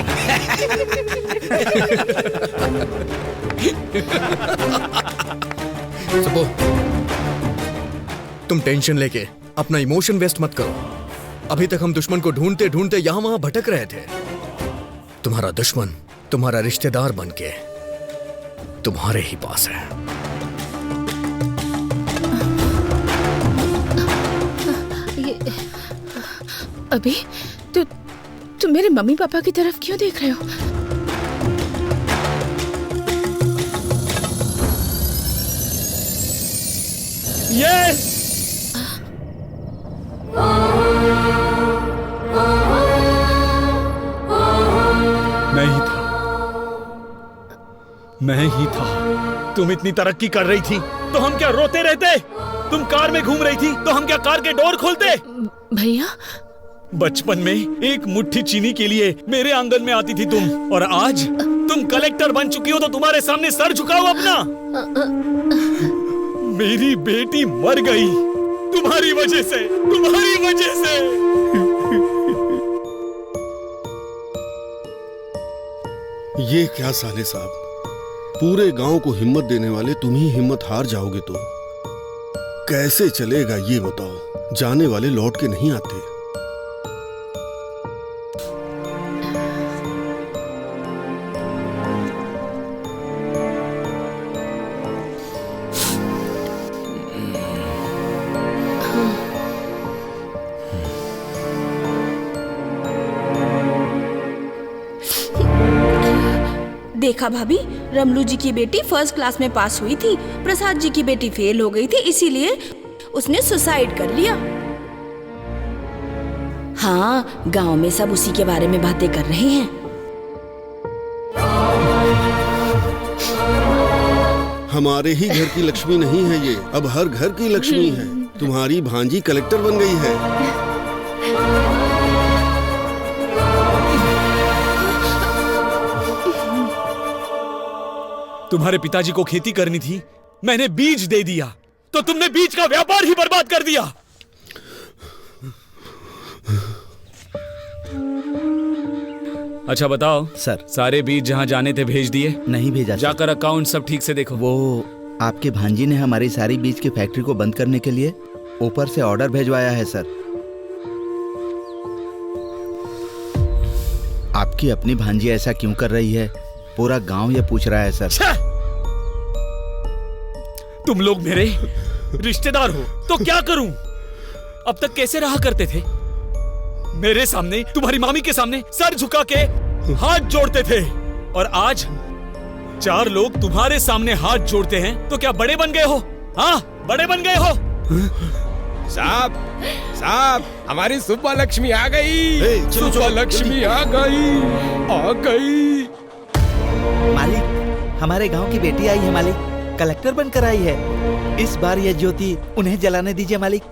सुबो, तुम टेंशन लेके अपना इमोशन वेस्ट मत करो। अभी तक हम दुश्मन को ढूंढते ढूंढते यहां वहां भटक रहे थे। तुम्हारा दुश्मन तुम्हारा रिश्तेदार बनके तुम्हारे ही पास है। अभी तुम मेरे मम्मी पापा की तरफ क्यों देख रहे हो? यस! मैं ही था। तुम इतनी तरक्की कर रही थी तो हम क्या रोते रहते? तुम कार में घूम रही थी तो हम क्या कार के डोर खोलते? भैया, बचपन में एक मुट्ठी चीनी के लिए मेरे आंगन में आती थी तुम, और आज तुम कलेक्टर बन चुकी हो तो तुम्हारे सामने सर झुकाओ अपना। मेरी बेटी मर गई तुम्हारी वजह से, तुम्हारी वजह से। ये क्या साले साहब, पूरे गांव को हिम्मत देने वाले तुम ही हिम्मत हार जाओगे तो कैसे चलेगा ये बताओ? जाने वाले लौट के नहीं आते। देखा भाभी, रमलू जी की बेटी फर्स्ट क्लास में पास हुई थी, प्रसाद जी की बेटी फेल हो गई थी, इसीलिए उसने सुसाइड कर लिया। हाँ, गांव में सब उसी के बारे में बातें कर रहे हैं। हमारे ही घर की लक्ष्मी नहीं है ये, अब हर घर की लक्ष्मी है। तुम्हारी भांजी कलेक्टर बन गई है। तुम्हारे पिताजी को खेती करनी थी, मैंने बीज दे दिया, तो तुमने बीज का व्यापार ही बर्बाद कर दिया। अच्छा बताओ सर, सारे बीज जहाँ जाने थे भेज दिए? नहीं भेजा। जाकर अकाउंट सब ठीक से देखो। वो आपके भांजी ने हमारी सारी बीज की फैक्ट्री को बंद करने के लिए ऊपर से ऑर्डर भेजवाया है सर। आपकी अपनी भांजी ऐसा क्यों कर रही है, पूरा गांव ये पूछ रहा है सर। तुम लोग मेरे रिश्तेदार हो तो क्या करूं? अब तक कैसे रहा करते थे? मेरे सामने, तुम्हारी मामी के सामने सर झुका के हाथ जोड़ते थे, और आज 4 लोग तुम्हारे सामने हाथ जोड़ते हैं तो क्या बड़े बन गए हो? हाँ, बड़े बन गए हो? साहब, साहब, हमारी सुब्बा लक्ष्मी आ गई। सुब्बा लक्ष्मी आ गई। मालिक, हमारे गांव की बेटी आई है मालिक, कलेक्टर बनकर आई है। इस बार ये ज्योति उन्हें जलाने दीजिए मालिक।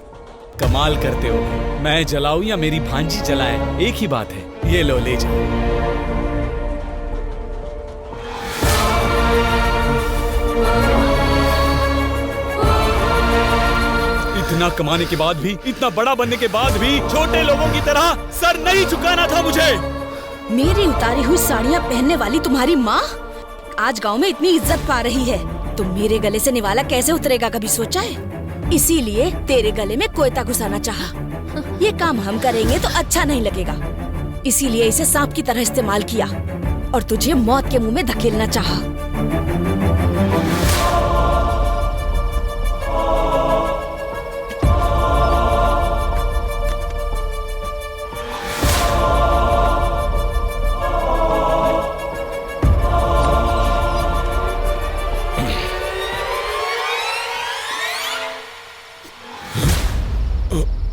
कमाल करते हो, मैं जलाऊं या मेरी भांजी जलाए, एक ही बात है। ये लो, ले जाओ। इतना कमाने के बाद भी, इतना बड़ा बनने के बाद भी छोटे लोगों की तरह सर नहीं झुकाना था मुझे। मेरी उतारी हुई साड़ियाँ पहनने वाली तुम्हारी माँ आज गांव में इतनी इज्जत पा रही है, तो मेरे गले से निवाला कैसे उतरेगा, कभी सोचा है? इसीलिए तेरे गले में कोयता घुसाना चाहा। ये काम हम करेंगे तो अच्छा नहीं लगेगा, इसीलिए इसे सांप की तरह इस्तेमाल किया और तुझे मौत के मुंह में धकेलना चाहा।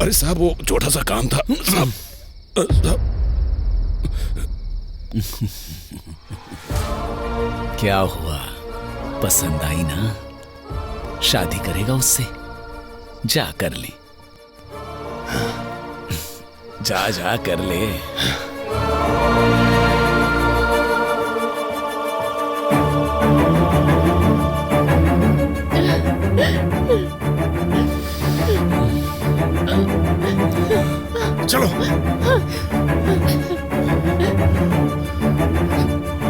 अरे साहब वो छोटा सा काम था साहब। क्या हुआ, पसंद आई ना? शादी करेगा उससे? जा कर ले, जा जा कर ले। चलो।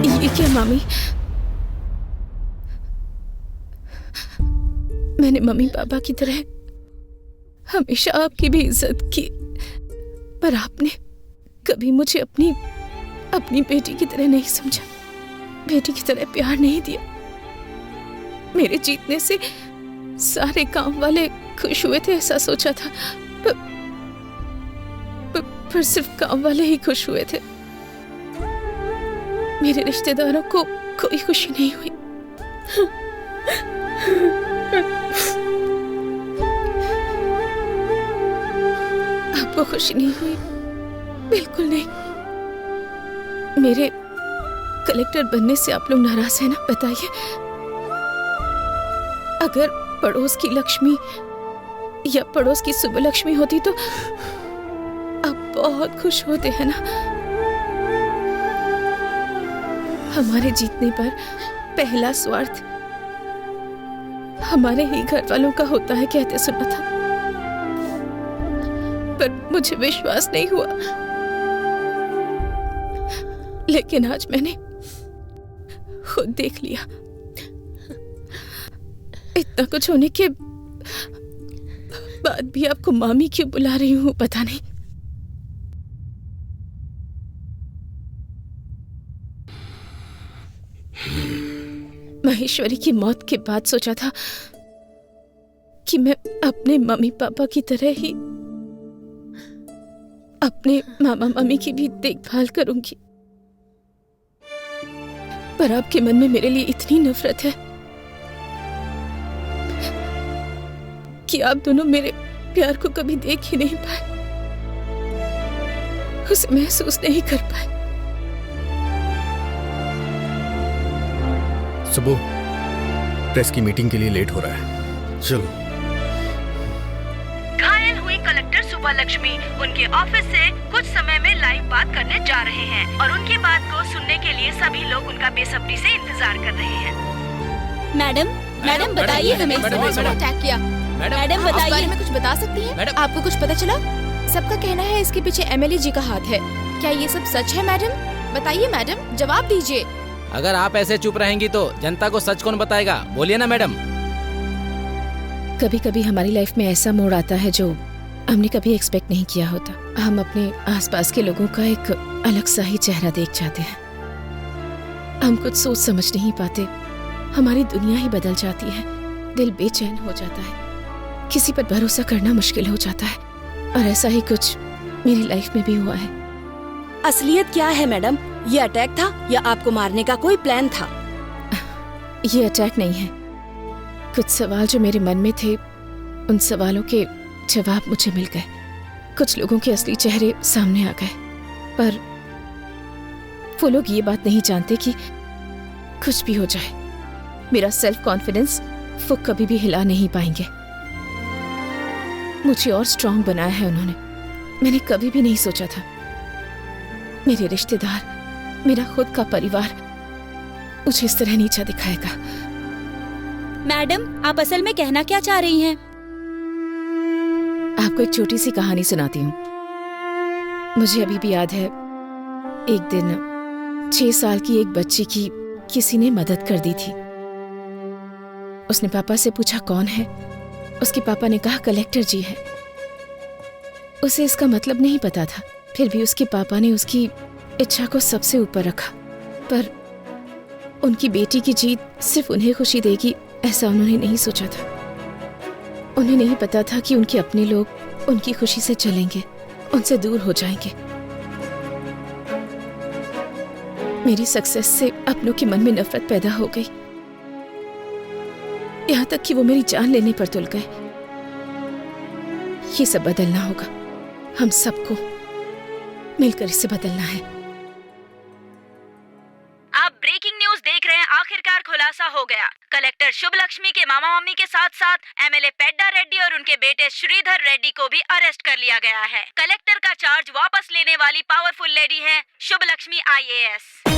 ये क्या मामी? मैंने मम्मी पापा की तरह हमेशा आपकी भी इज्जत की, पर आपने कभी मुझे अपनी बेटी की तरह नहीं समझा, बेटी की तरह प्यार नहीं दिया। मेरे जीतने से सारे काम वाले खुश हुए थे ऐसा सोचा था, पर सिर्फ काम वाले ही खुश हुए थे। मेरे रिश्तेदारों को कोई खुशी नहीं हुई। आपको खुशी नहीं हुई? बिल्कुल नहीं। मेरे कलेक्टर बनने से आप लोग नाराज हैं ना? बताइए। अगर पड़ोस की लक्ष्मी या पड़ोस की सुबलक्ष्मी होती तो आप बहुत खुश होते हैं ना? हमारे जीतने पर पहला स्वार्थ हमारे ही घर वालों का होता है कहते सुना था, पर मुझे विश्वास नहीं हुआ। लेकिन आज मैंने खुद देख लिया। इतना कुछ होने के बाद भी आपको मामी क्यों बुला रही हूँ पता नहीं। महेश्वरी की मौत के बाद सोचा था कि मैं अपने मम्मी पापा की तरह ही अपने मामा मामी की भी देखभाल करूंगी, पर आपके मन में मेरे लिए इतनी नफरत है कि आप दोनों मेरे प्यार को कभी देख ही नहीं पाए, उसे महसूस नहीं कर पाए। सुबह प्रेस की मीटिंग के लिए लेट हो रहा है, चलो। घायल हुई कलेक्टर सुबलक्ष्मी उनके ऑफिस से कुछ समय में लाइव बात करने जा रहे हैं और उनकी बात को सुनने के लिए सभी लोग उनका बेसब्री से इंतजार कर रहे हैं। मैडम बताइए हमें अटैक किया। मैडम बताइए, बारे में कुछ बता सकती हैं? आपको कुछ पता चला? सबका कहना है इसके पीछे एमएलए जी का हाथ है, क्या ये सब सच है? मैडम बताइए, मैडम जवाब दीजिए। अगर आप ऐसे चुप रहेंगी तो जनता को सच कौन बताएगा? बोलिए ना मैडम। कभी कभी हमारी लाइफ में ऐसा मोड़ आता है जो हमने कभी एक्सपेक्ट नहीं किया होता। हम अपने आसपास के लोगों का एक अलग सा ही चेहरा देख जाते हैं। हम कुछ सोच समझ नहीं पाते, हमारी दुनिया ही बदल जाती है, दिल बेचैन हो जाता है, किसी पर भरोसा करना मुश्किल हो जाता है। और ऐसा ही कुछ मेरी लाइफ में भी हुआ है। असलियत क्या है मैडम? ये अटैक था या आपको मारने का कोई प्लान था? ये अटैक नहीं है। कुछ सवाल जो मेरे मन में थे, उन सवालों के जवाब मुझे मिल गए। कुछ लोगों के असली चेहरे सामने आ गए, पर वो लोग ये बात नहीं जानते कि कुछ भी हो जाए, मेरा सेल्फ कॉन्फिडेंस वो कभी भी हिला नहीं पाएंगे। मुझे और स्ट्रांग बनाया है उन्होंने। मैंने कभी भी नहीं सोचा था मेरे रिश्तेदार, मेरा खुद का परिवार मुझे इस तरह नीचा दिखाएगा। मैडम आप असल में कहना क्या चाह रही हैं? आपको एक छोटी सी कहानी सुनाती हूँ। मुझे अभी भी याद है, एक दिन 6 साल की एक बच्ची की किसी ने मदद कर दी थी। उसने पापा से पूछा कौन है। उसके पापा ने कहा कलेक्टर जी है। उसे इसका मतलब नहीं पता था, फिर भी उसके पापा ने उसकी इच्छा को सबसे ऊपर रखा। पर उनकी बेटी की जीत सिर्फ उन्हें खुशी देगी ऐसा उन्होंने नहीं सोचा था। उन्हें नहीं पता था कि उनके अपने लोग उनकी खुशी से चलेंगे, उनसे दूर हो जाएंगे। मेरी सक्सेस से अपनों के मन में नफरत पैदा हो गई, यहाँ तक कि वो मेरी जान लेने पर तुल गए। ये सब बदलना होगा। हम सबको मिलकर इसे बदलना है। आप ब्रेकिंग न्यूज देख रहे हैं। आखिरकार खुलासा हो गया। कलेक्टर शुभ लक्ष्मी के मामा मामी के साथ साथ एमएलए पेड्डा रेड्डी और उनके बेटे श्रीधर रेड्डी को भी अरेस्ट कर लिया गया है। कलेक्टर का चार्ज वापस लेने वाली पावरफुल लेडी है शुभ लक्ष्मी IAS।